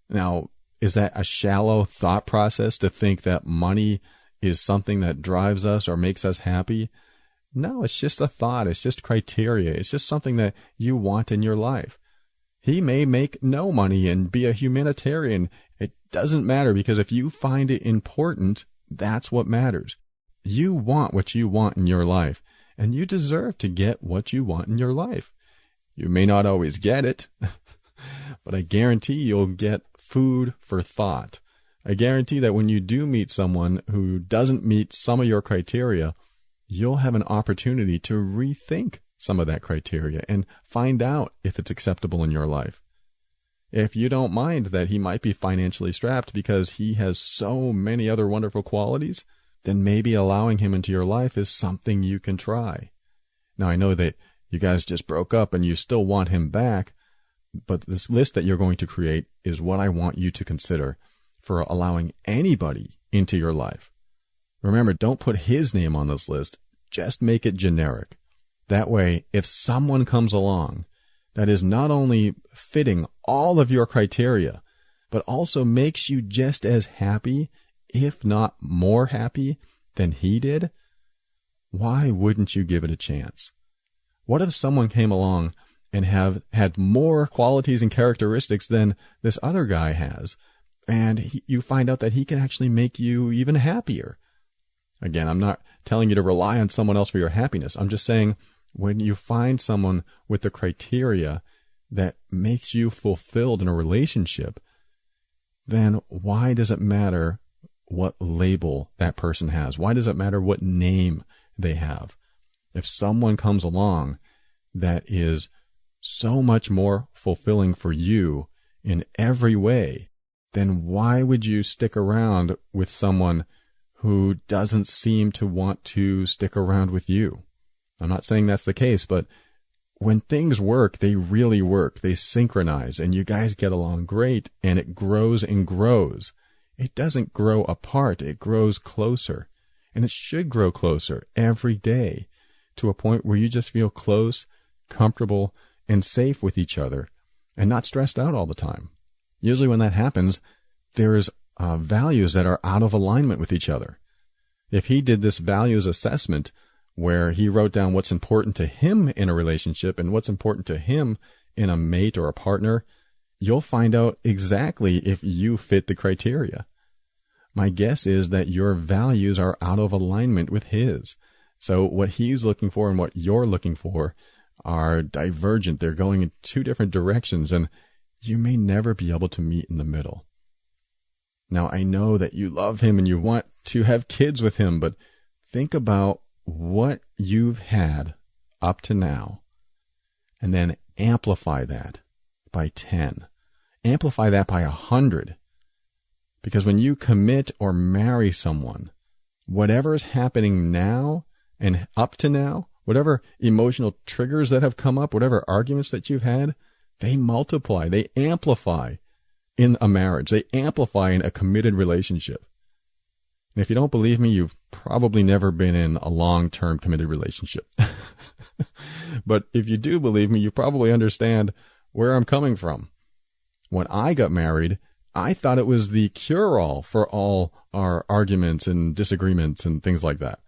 Now, is that a shallow thought process to think that money is something that drives us or makes us happy? No, it's just a thought. It's just criteria. It's just something that you want in your life. He may make no money and be a humanitarian. It doesn't matter, because if you find it important, that's what matters. You want what you want in your life, and you deserve to get what you want in your life. You may not always get it, but I guarantee you'll get food for thought. I guarantee that when you do meet someone who doesn't meet some of your criteria, you'll have an opportunity to rethink some of that criteria and find out if it's acceptable in your life. If you don't mind that he might be financially strapped because he has so many other wonderful qualities, then maybe allowing him into your life is something you can try. Now, I know that you guys just broke up and you still want him back, but this list that you're going to create is what I want you to consider for allowing anybody into your life. Remember, don't put his name on this list. Just make it generic. That way, if someone comes along that is not only fitting all of your criteria, but also makes you just as happy, if not more happy, than he did, why wouldn't you give it a chance? What if someone came along and had more qualities and characteristics than this other guy has, and you find out that he can actually make you even happier? Again, I'm not telling you to rely on someone else for your happiness. I'm just saying, when you find someone with the criteria that makes you fulfilled in a relationship, then why does it matter what label that person has? Why does it matter what name they have? If someone comes along that is so much more fulfilling for you in every way, then why would you stick around with someone who doesn't seem to want to stick around with you? I'm not saying that's the case, but when things work, they really work. They synchronize, and you guys get along great, and it grows and grows. It doesn't grow apart. It grows closer, and it should grow closer every day to a point where you just feel close, comfortable, and safe with each other and not stressed out all the time. Usually when that happens, there's values that are out of alignment with each other. If he did this values assessment where he wrote down what's important to him in a relationship and what's important to him in a mate or a partner, you'll find out exactly if you fit the criteria. My guess is that your values are out of alignment with his. So what he's looking for and what you're looking for are divergent. They're going in two different directions, and you may never be able to meet in the middle. Now, I know that you love him and you want to have kids with him, but think about what you've had up to now, and then amplify that by 10. Amplify that by 100. Because when you commit or marry someone, whatever is happening now and up to now, whatever emotional triggers that have come up, whatever arguments that you've had, they multiply, they amplify in a marriage. They amplify in a committed relationship. And if you don't believe me, you've probably never been in a long-term committed relationship. But if you do believe me, you probably understand where I'm coming from. When I got married, I thought it was the cure-all for all our arguments and disagreements and things like that.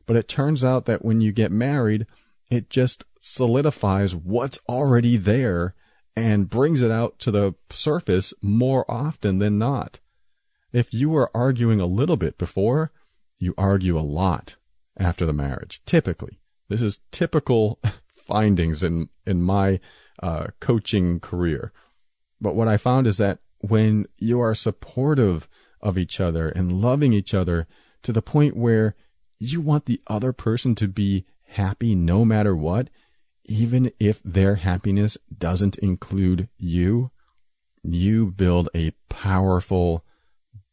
But it turns out that when you get married, it just solidifies what's already there and brings it out to the surface more often than not. If you were arguing a little bit before, you argue a lot after the marriage, typically. This is typical findings in my coaching career. But what I found is that when you are supportive of each other and loving each other to the point where you want the other person to be happy no matter what, even if their happiness doesn't include you, you build a powerful,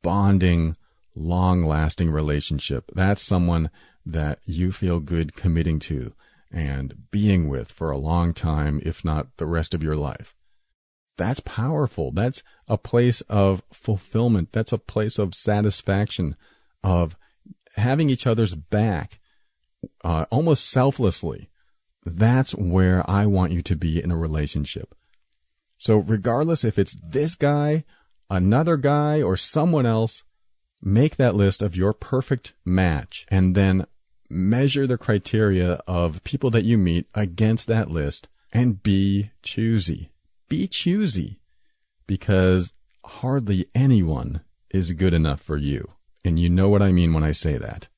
bonding, long-lasting relationship. That's someone that you feel good committing to and being with for a long time, if not the rest of your life. That's powerful. That's a place of fulfillment. That's a place of satisfaction, of having each other's back, almost selflessly. That's where I want you to be in a relationship. So regardless if it's this guy, another guy, or someone else, make that list of your perfect match and then measure the criteria of people that you meet against that list and be choosy. Be choosy, because hardly anyone is good enough for you. And you know what I mean when I say that.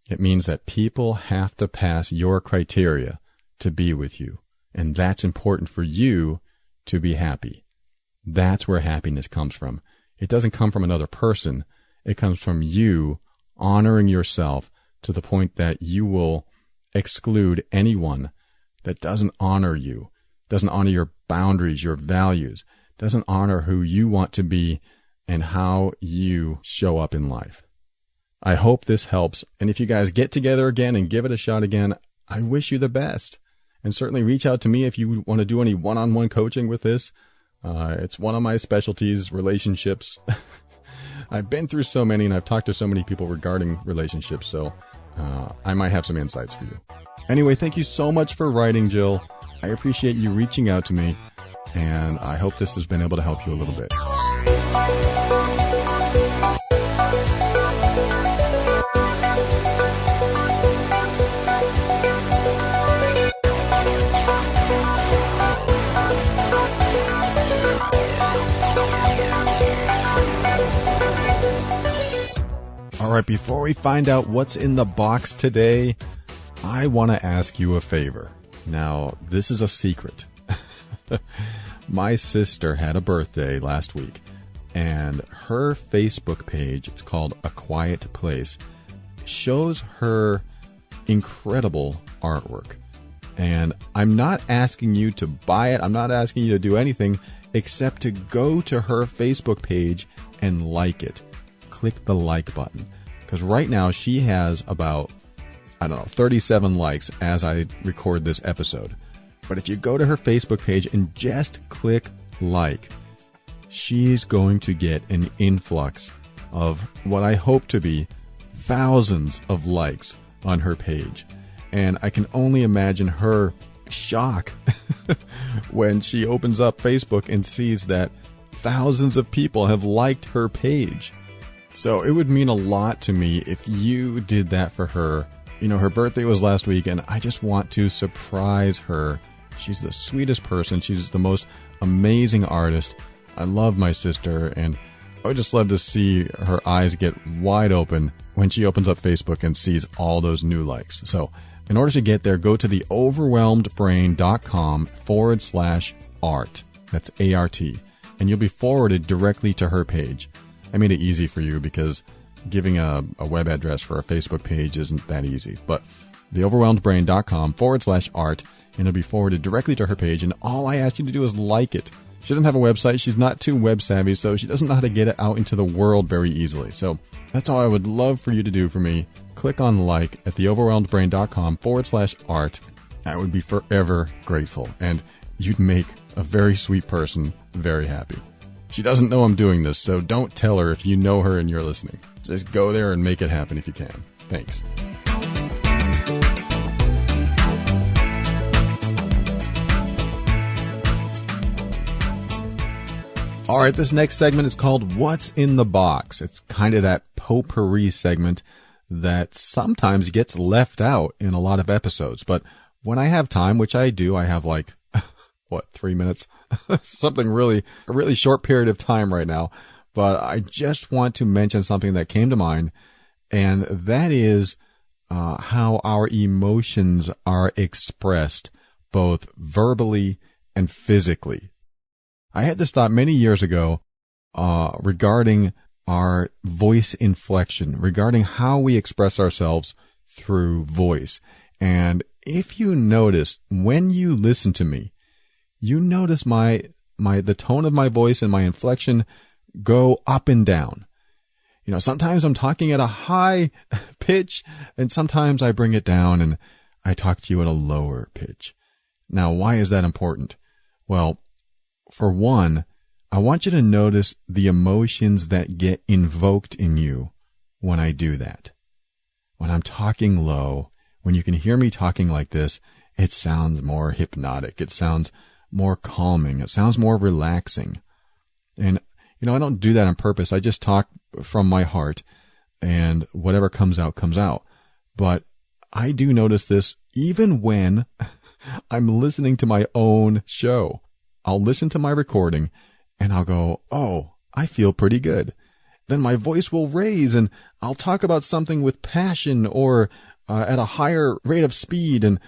It means that people have to pass your criteria to be with you. And that's important for you to be happy. That's where happiness comes from. It doesn't come from another person. It comes from you honoring yourself to the point that you will exclude anyone that doesn't honor you, doesn't honor your boundaries, your values, doesn't honor who you want to be and how you show up in life. I hope this helps. And if you guys get together again and give it a shot again, I wish you the best. And certainly reach out to me if you want to do any one-on-one coaching with this. It's one of my specialties, relationships. I've been through so many and I've talked to so many people regarding relationships, so I might have some insights for you. Anyway, thank you so much for writing, Jill. I appreciate you reaching out to me, and I hope this has been able to help you a little bit. All right, before we find out what's in the box today, I want to ask you a favor. Now, this is a secret. My sister had a birthday last week, and her Facebook page, it's called A Quiet Place, shows her incredible artwork. And I'm not asking you to buy it. I'm not asking you to do anything except to go to her Facebook page and like it. Click the like button. Because right now she has about, 37 likes as I record this episode. But if you go to her Facebook page and just click like, she's going to get an influx of what I hope to be thousands of likes on her page. And I can only imagine her shock when she opens up Facebook and sees that thousands of people have liked her page. So it would mean a lot to me if you did that for her. You know, her birthday was last week, and I just want to surprise her. She's the sweetest person. She's the most amazing artist. I love my sister, and I would just love to see her eyes get wide open when she opens up Facebook and sees all those new likes. So in order to get there, go to theoverwhelmedbrain.com/art. That's A-R-T. And you'll be forwarded directly to her page. I made it easy for you because giving a web address for a Facebook page isn't that easy. But theoverwhelmedbrain.com/art, and it'll be forwarded directly to her page. And all I ask you to do is like it. She doesn't have a website. She's not too web savvy, so she doesn't know how to get it out into the world very easily. So that's all I would love for you to do for me. Click on like at theoverwhelmedbrain.com/art. I would be forever grateful, and you'd make a very sweet person very happy. She doesn't know I'm doing this, so don't tell her if you know her and you're listening. Just go there and make it happen if you can. Thanks. All right, this next segment is called What's in the Box. It's kind of that potpourri segment that sometimes gets left out in a lot of episodes. But when I have time, which I do, I have 3 minutes? Something a really short period of time right now. But I just want to mention something that came to mind, and that is how our emotions are expressed both verbally and physically. I had this thought many years ago regarding our voice inflection, regarding how we express ourselves through voice. And if you notice, when you listen to me, you notice the tone of my voice and my inflection go up and down. You know, sometimes I'm talking at a high pitch, and sometimes I bring it down and I talk to you at a lower pitch. Now, why is that important? Well, for one, I want you to notice the emotions that get invoked in you when I do that. When I'm talking low, when you can hear me talking like this, it sounds more hypnotic. It sounds more calming. It sounds more relaxing. And, I don't do that on purpose. I just talk from my heart, and whatever comes out, comes out. But I do notice this even when I'm listening to my own show. I'll listen to my recording and I'll go, oh, I feel pretty good. Then my voice will raise and I'll talk about something with passion or at a higher rate of speed. And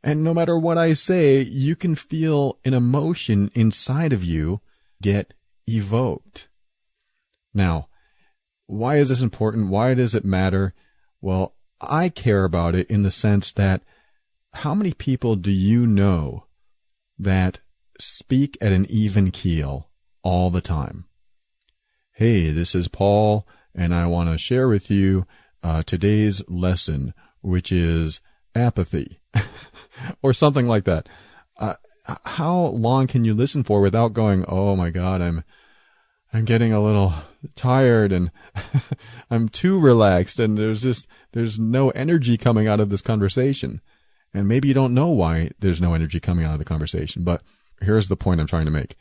no matter what I say, you can feel an emotion inside of you get evoked. Now, why is this important? Why does it matter? Well, I care about it in the sense that how many people do you know that speak at an even keel all the time? Hey, this is Paul, and I want to share with you today's lesson, which is apathy, or something like that. How long can you listen for without going, oh my God, I'm getting a little tired and I'm too relaxed and there's no energy coming out of this conversation. And maybe you don't know why there's no energy coming out of the conversation, but here's the point I'm trying to make,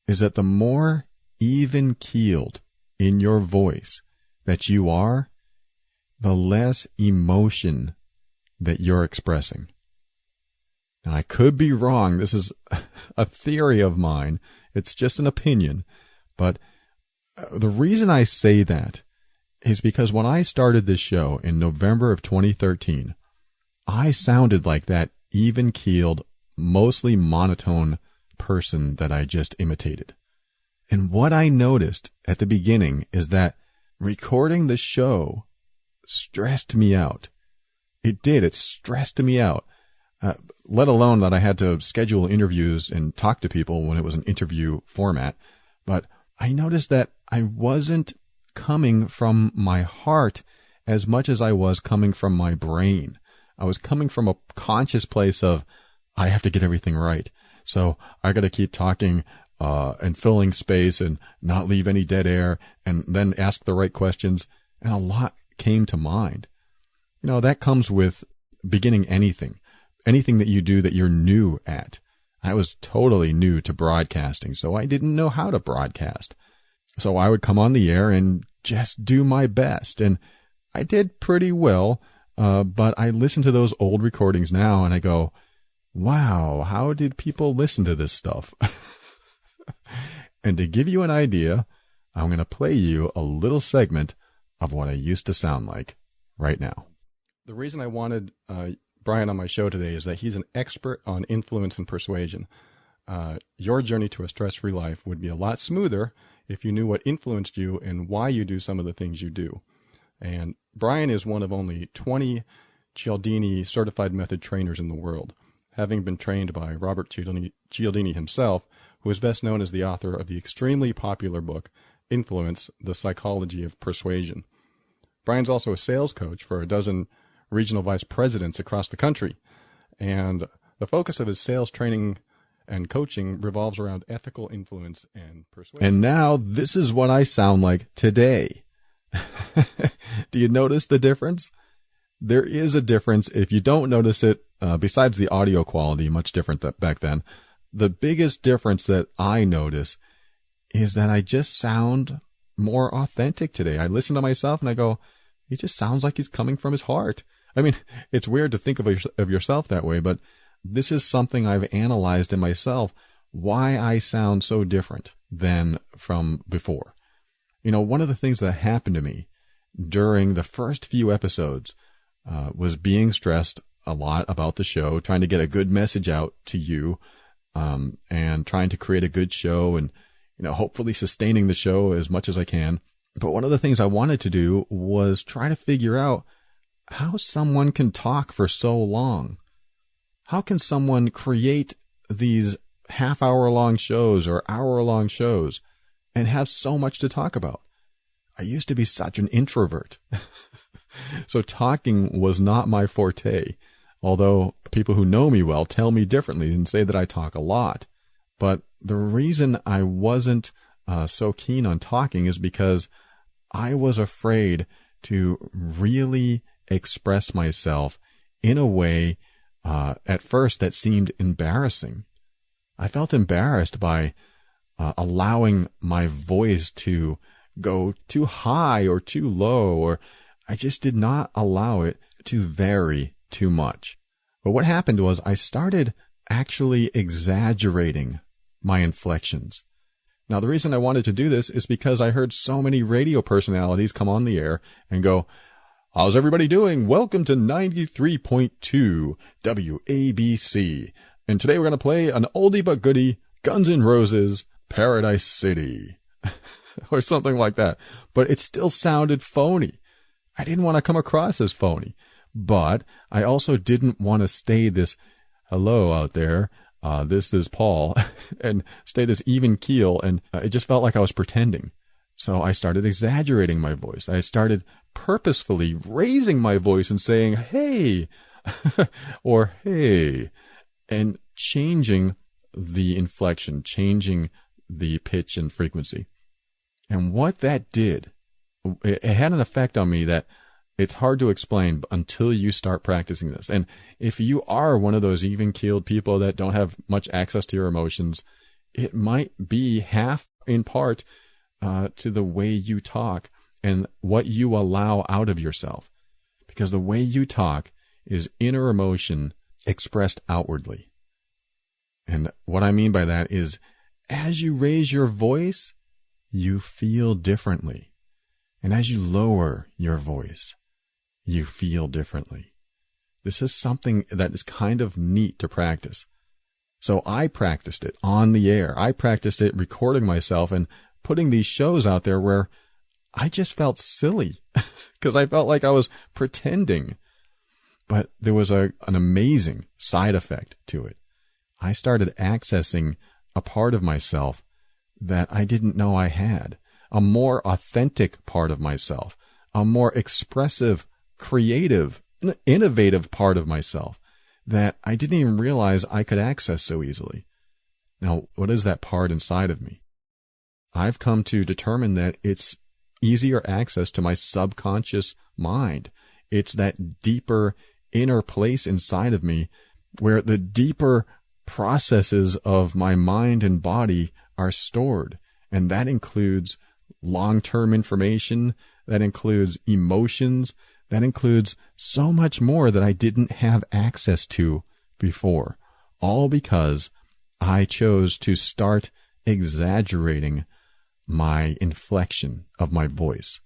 is that the more even-keeled in your voice that you are, the less emotion that you're expressing. Now, I could be wrong. This is a theory of mine. It's just an opinion. But the reason I say that is because when I started this show in November of 2013, I sounded like that even-keeled, mostly monotone person that I just imitated. And what I noticed at the beginning is that recording the show stressed me out. It did. It stressed me out. Let alone that I had to schedule interviews and talk to people when it was an interview format. But I noticed that I wasn't coming from my heart as much as I was coming from my brain. I was coming from a conscious place of, I have to get everything right. So I got to keep talking and filling space and not leave any dead air and then ask the right questions. And a lot came to mind. That comes with beginning anything that you do that you're new at. I was totally new to broadcasting, so I didn't know how to broadcast. So I would come on the air and just do my best. And I did pretty well, but I listen to those old recordings now and I go, wow, how did people listen to this stuff? And to give you an idea, I'm going to play you a little segment of what I used to sound like right now. The reason I wanted Brian on my show today is that he's an expert on influence and persuasion. Your journey to a stress-free life would be a lot smoother if you knew what influenced you and why you do some of the things you do. And Brian is one of only 20 Cialdini certified method trainers in the world, having been trained by Robert Cialdini himself, who is best known as the author of the extremely popular book, Influence, The Psychology of Persuasion. Brian's also a sales coach for a dozen regional vice presidents across the country, and the focus of his sales training and coaching revolves around ethical influence and persuasion. And now this is what I sound like today. Do you notice the difference? There is a difference. If you don't notice it, besides the audio quality, much different back then, the biggest difference that I notice is that I just sound more authentic today. I listen to myself and I go, he just sounds like he's coming from his heart. I mean, it's weird to think of yourself that way, but this is something I've analyzed in myself, why I sound so different than from before. You know, one of the things that happened to me during the first few episodes was being stressed a lot about the show, trying to get a good message out to you, and trying to create a good show and, you know, hopefully sustaining the show as much as I can. But one of the things I wanted to do was try to figure out how someone can talk for so long. How can someone create these half-hour-long shows or hour-long shows and have so much to talk about? I used to be such an introvert. So talking was not my forte, although people who know me well tell me differently and say that I talk a lot. But the reason I wasn't so keen on talking is because I was afraid to really express myself in a way at first that seemed embarrassing. I felt embarrassed by allowing my voice to go too high or too low, or I just did not allow it to vary too much. But what happened was I started actually exaggerating my inflections. Now, the reason I wanted to do this is because I heard so many radio personalities come on the air and go, "How's everybody doing? Welcome to 93.2 WABC. And today we're going to play an oldie but goodie, Guns N' Roses, Paradise City." Or something like that. But it still sounded phony. I didn't want to come across as phony. But I also didn't want to stay this, "Hello out there, this is Paul," and stay this even keel. And it just felt like I was pretending. So I started exaggerating my voice. I started purposefully raising my voice and saying, "Hey," or "Hey," and changing the inflection, changing the pitch and frequency. And what that did, it had an effect on me that it's hard to explain until you start practicing this. And if you are one of those even-keeled people that don't have much access to your emotions, it might be half in part to the way you talk and what you allow out of yourself. Because the way you talk is inner emotion expressed outwardly. And what I mean by that is, as you raise your voice, you feel differently. And as you lower your voice, you feel differently. This is something that is kind of neat to practice. So I practiced it on the air. I practiced it recording myself and putting these shows out there where I just felt silly because I felt like I was pretending. But there was an amazing side effect to it. I started accessing a part of myself that I didn't know I had, a more authentic part of myself, a more expressive, creative, innovative part of myself that I didn't even realize I could access so easily. Now, what is that part inside of me? I've come to determine that it's easier access to my subconscious mind. It's that deeper inner place inside of me where the deeper processes of my mind and body are stored. And that includes long-term information, that includes emotions, that includes so much more that I didn't have access to before. All because I chose to start exaggerating my inflection of my voice.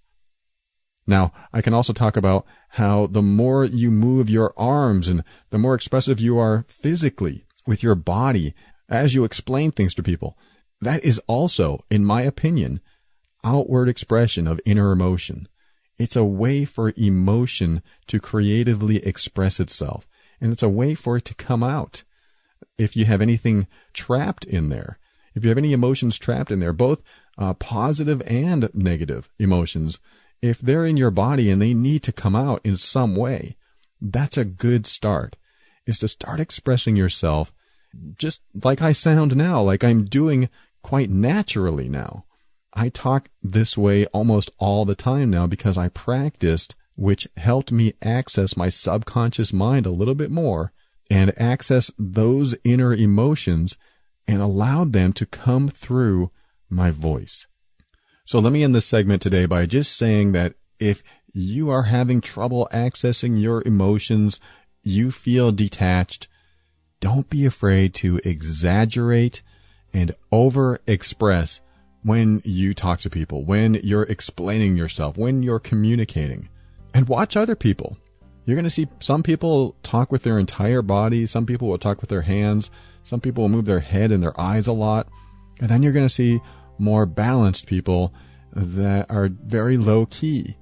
Now, I can also talk about how the more you move your arms and the more expressive you are physically with your body as you explain things to people, that is also, in my opinion, outward expression of inner emotion. It's a way for emotion to creatively express itself, and it's a way for it to come out. If you have anything trapped in there, if you have any emotions trapped in there, both positive and negative emotions, if they're in your body and they need to come out in some way, that's a good start, is to start expressing yourself just like I sound now, like I'm doing quite naturally now. I talk this way almost all the time now because I practiced, which helped me access my subconscious mind a little bit more and access those inner emotions and allowed them to come through my voice. So let me end this segment today by just saying that if you are having trouble accessing your emotions, you feel detached, don't be afraid to exaggerate and over-express when you talk to people, when you're explaining yourself, when you're communicating. And watch other people. You're going to see some people talk with their entire body. Some people will talk with their hands. Some people will move their head and their eyes a lot. And then you're going to see more balanced people that are very low key.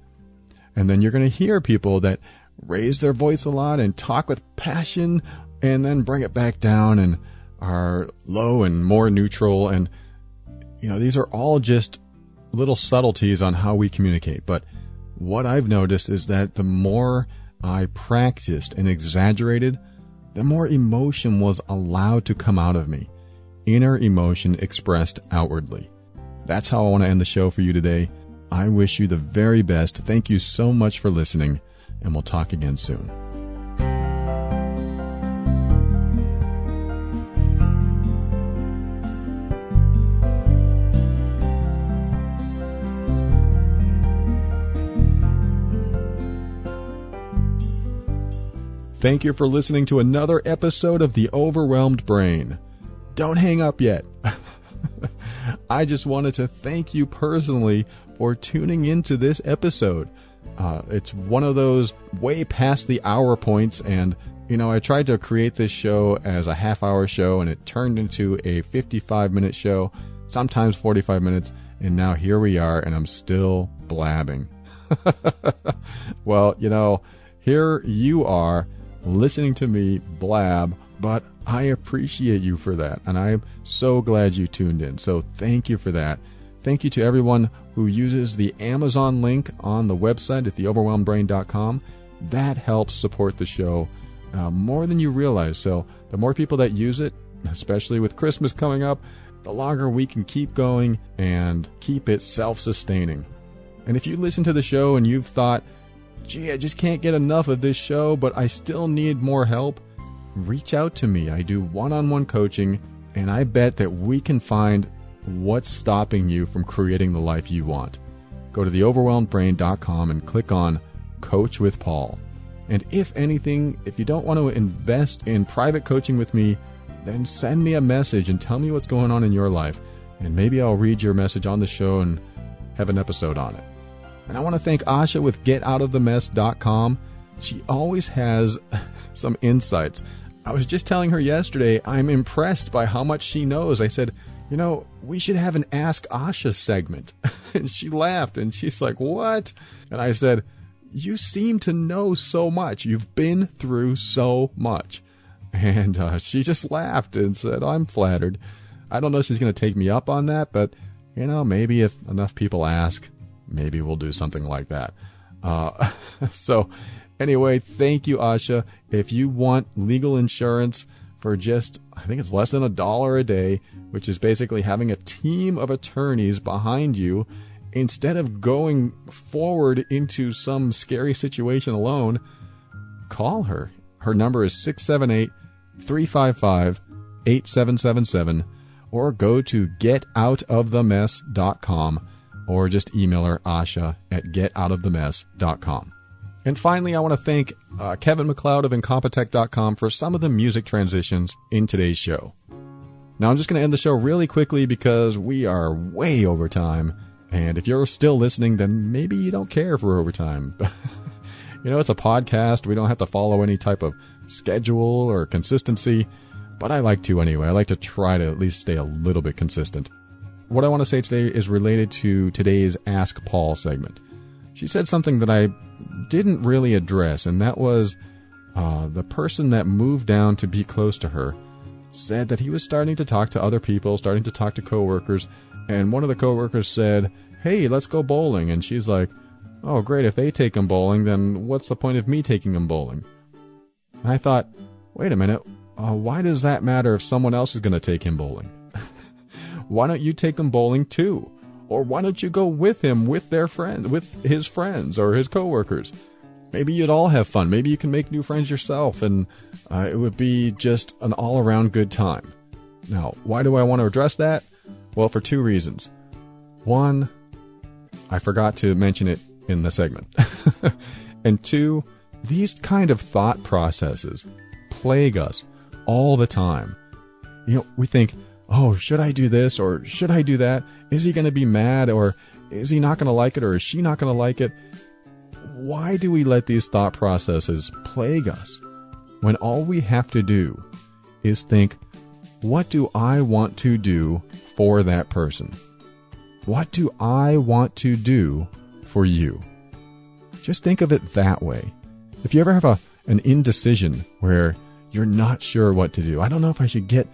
And then you're going to hear people that raise their voice a lot and talk with passion and then bring it back down and are low and more neutral. And, these are all just little subtleties on how we communicate. But what I've noticed is that the more I practiced and exaggerated, the more emotion was allowed to come out of me. Inner emotion expressed outwardly. That's how I want to end the show for you today. I wish you the very best. Thank you so much for listening, and we'll talk again soon. Thank you for listening to another episode of The Overwhelmed Brain. Don't hang up yet. I just wanted to thank you personally for tuning into this episode. It's one of those way past the hour points, and I tried to create this show as a half-hour show, and it turned into a 55-minute show, sometimes 45 minutes, and now here we are, and I'm still blabbing. Well, here you are, listening to me blab, but I appreciate you for that, and I'm so glad you tuned in. So thank you for that. Thank you to everyone who uses the Amazon link on the website at theoverwhelmedbrain.com. That helps support the show more than you realize. So the more people that use it, especially with Christmas coming up, the longer we can keep going and keep it self-sustaining. And if you listen to the show and you've thought, gee, I just can't get enough of this show, but I still need more help, reach out to me. I do one-on-one coaching, and I bet that we can find what's stopping you from creating the life you want. Go to theoverwhelmedbrain.com and click on Coach with Paul. And if anything, if you don't want to invest in private coaching with me, then send me a message and tell me what's going on in your life, and maybe I'll read your message on the show and have an episode on it. And I want to thank Asha with getoutofthemess.com. She always has some insights. I was just telling her yesterday, I'm impressed by how much she knows. I said, we should have an Ask Asha segment. And she laughed, and she's like, what? And I said, you seem to know so much. You've been through so much. And she just laughed and said, I'm flattered. I don't know if she's going to take me up on that, but, maybe if enough people ask, maybe we'll do something like that. So anyway, thank you, Asha. If you want legal insurance for just, I think it's less than $1 a day, which is basically having a team of attorneys behind you instead of going forward into some scary situation alone, call her. Her number is 678-355-8777, or go to getoutofthemess.com, or just email her, Asha, at getoutofthemess.com. And finally, I want to thank Kevin MacLeod of Incompetech.com for some of the music transitions in today's show. Now, I'm just going to end the show really quickly because we are way over time. And if you're still listening, then maybe you don't care for overtime. It's a podcast. We don't have to follow any type of schedule or consistency. But I like to anyway. I like to try to at least stay a little bit consistent. What I want to say today is related to today's Ask Paul segment. She said something that I didn't really address, and that was the person that moved down to be close to her said that he was starting to talk to other people, starting to talk to coworkers, and one of the coworkers said, hey, let's go bowling. And she's like, oh, great, if they take him bowling, then what's the point of me taking him bowling? And I thought, wait a minute, why does that matter if someone else is going to take him bowling? Why don't you take him bowling too? Or why don't you go with him, with his friends or his coworkers? Maybe you'd all have fun. Maybe you can make new friends yourself, and it would be just an all-around good time. Now, why do I want to address that? Well, for two reasons. One, I forgot to mention it in the segment. And two, these kind of thought processes plague us all the time. We think, oh, should I do this or should I do that? Is he going to be mad, or is he not going to like it, or is she not going to like it? Why do we let these thought processes plague us when all we have to do is think, what do I want to do for that person? What do I want to do for you? Just think of it that way. If you ever have an indecision where you're not sure what to do, I don't know if I should get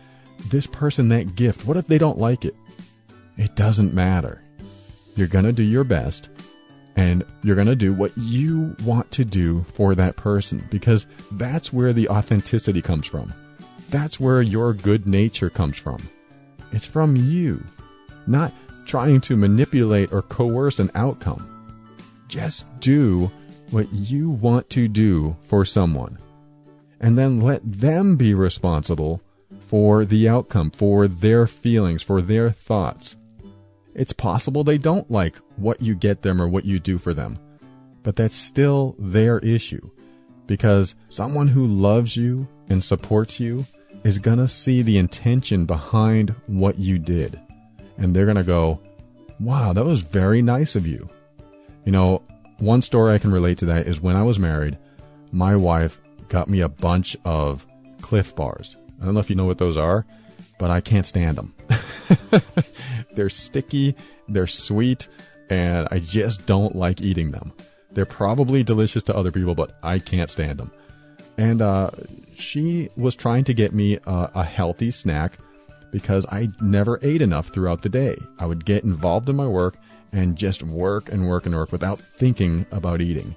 this person that gift. What if they don't like it? It doesn't matter. You're going to do your best, and you're going to do what you want to do for that person, because that's where the authenticity comes from. That's where your good nature comes from. It's from you, not trying to manipulate or coerce an outcome. Just do what you want to do for someone, and then let them be responsible for the outcome, for their feelings, for their thoughts. It's possible they don't like what you get them or what you do for them, but that's still their issue, because someone who loves you and supports you is going to see the intention behind what you did, and they're going to go, wow, that was very nice of you. One story I can relate to that is when I was married, my wife got me a bunch of Cliff Bars. I don't know if you know what those are, but I can't stand them. They're sticky, they're sweet, and I just don't like eating them. They're probably delicious to other people, but I can't stand them. And she was trying to get me a healthy snack because I never ate enough throughout the day. I would get involved in my work and just work and work and work without thinking about eating.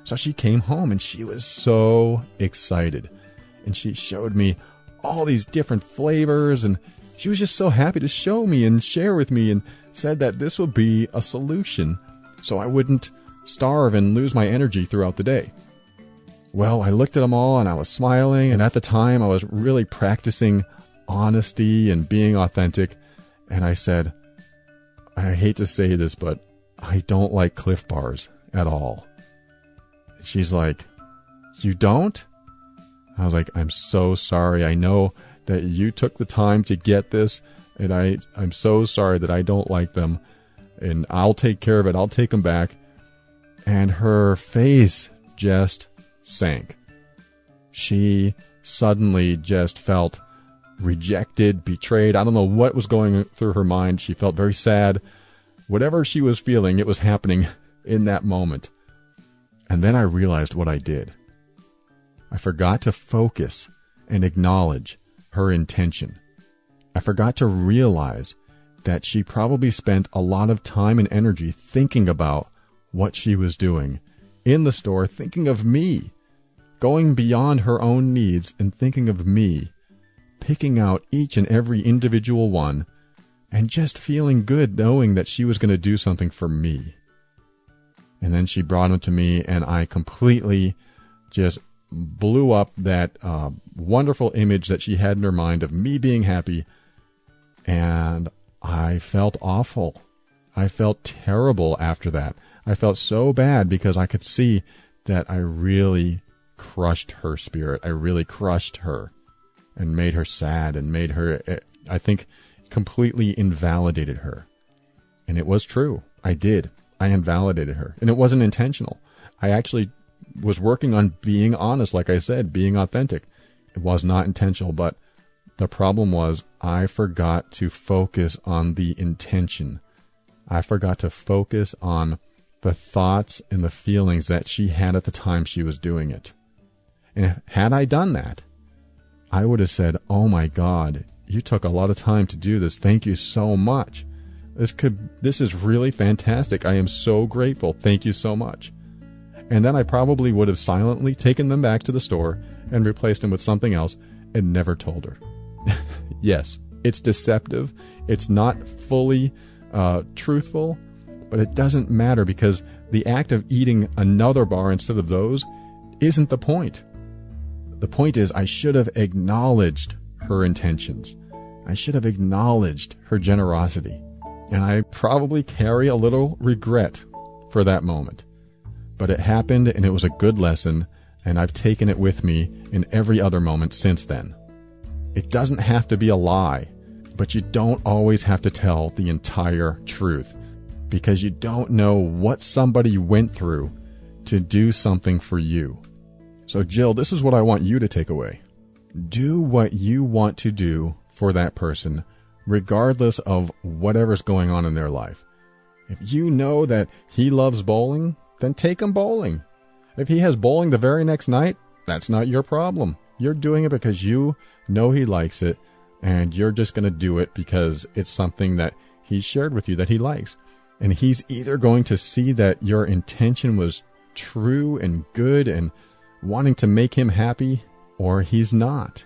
So she came home and she was so excited. And she showed me all these different flavors, and she was just so happy to show me and share with me, and said that this would be a solution so I wouldn't starve and lose my energy throughout the day. Well, I looked at them all and I was smiling, and at the time I was really practicing honesty and being authentic, and I said, I hate to say this, but I don't like Cliff Bars at all. She's like, you don't? I was like, I'm so sorry. I know that you took the time to get this, and I'm so sorry that I don't like them, and I'll take care of it. I'll take them back. And her face just sank. She suddenly just felt rejected, betrayed. I don't know what was going through her mind. She felt very sad. Whatever she was feeling, it was happening in that moment. And then I realized what I did. I forgot to focus and acknowledge her intention. I forgot to realize that she probably spent a lot of time and energy thinking about what she was doing in the store, thinking of me, going beyond her own needs and thinking of me, picking out each and every individual one, and just feeling good knowing that she was going to do something for me. And then she brought them to me, and I completely just blew up that wonderful image that she had in her mind of me being happy, and I felt awful. I felt terrible after that. I felt so bad because I could see that I really crushed her spirit. I really crushed her and made her sad and made her, I think, completely invalidated her. And it was true. I did. I invalidated her. And it wasn't intentional. I actually was working on being honest, like I said, being authentic. It was not intentional, but the problem was I forgot to focus on the intention. I forgot to focus on the thoughts and the feelings that she had at the time she was doing it. And had I done that, I would have said, oh my God, you took a lot of time to do this. Thank you so much. This is really fantastic. I am so grateful. Thank you so much. And then I probably would have silently taken them back to the store and replaced them with something else and never told her. Yes, it's deceptive. It's not fully truthful, but it doesn't matter because the act of eating another bar instead of those isn't the point. The point is I should have acknowledged her intentions. I should have acknowledged her generosity. And I probably carry a little regret for that moment. But it happened and it was a good lesson, and I've taken it with me in every other moment since then. It doesn't have to be a lie, but you don't always have to tell the entire truth, because you don't know what somebody went through to do something for you. So Jill, this is what I want you to take away. Do what you want to do for that person, regardless of whatever's going on in their life. If you know that he loves bowling, then take him bowling. If he has bowling the very next night, that's not your problem. You're doing it because you know he likes it, and you're just going to do it because it's something that he's shared with you that he likes. And he's either going to see that your intention was true and good and wanting to make him happy, or he's not.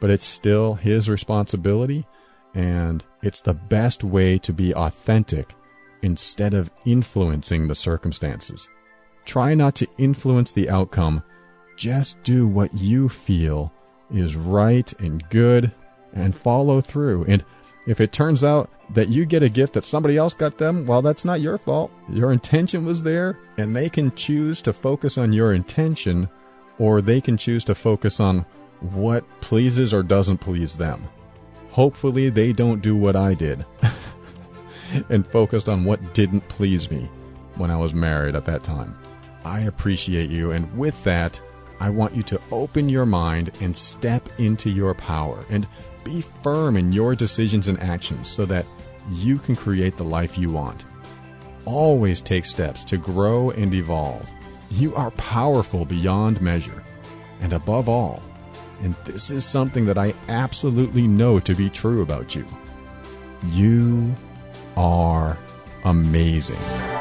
But it's still his responsibility, and it's the best way to be authentic instead of influencing the circumstances. Try not to influence the outcome. Just do what you feel is right and good and follow through. And if it turns out that you get a gift that somebody else got them, well, that's not your fault. Your intention was there, and they can choose to focus on your intention, or they can choose to focus on what pleases or doesn't please them. Hopefully they don't do what I did and focused on what didn't please me when I was married at that time. I appreciate you, and with that, I want you to open your mind and step into your power and be firm in your decisions and actions so that you can create the life you want. Always take steps to grow and evolve. You are powerful beyond measure. And above all, and this is something that I absolutely know to be true about you, you are amazing.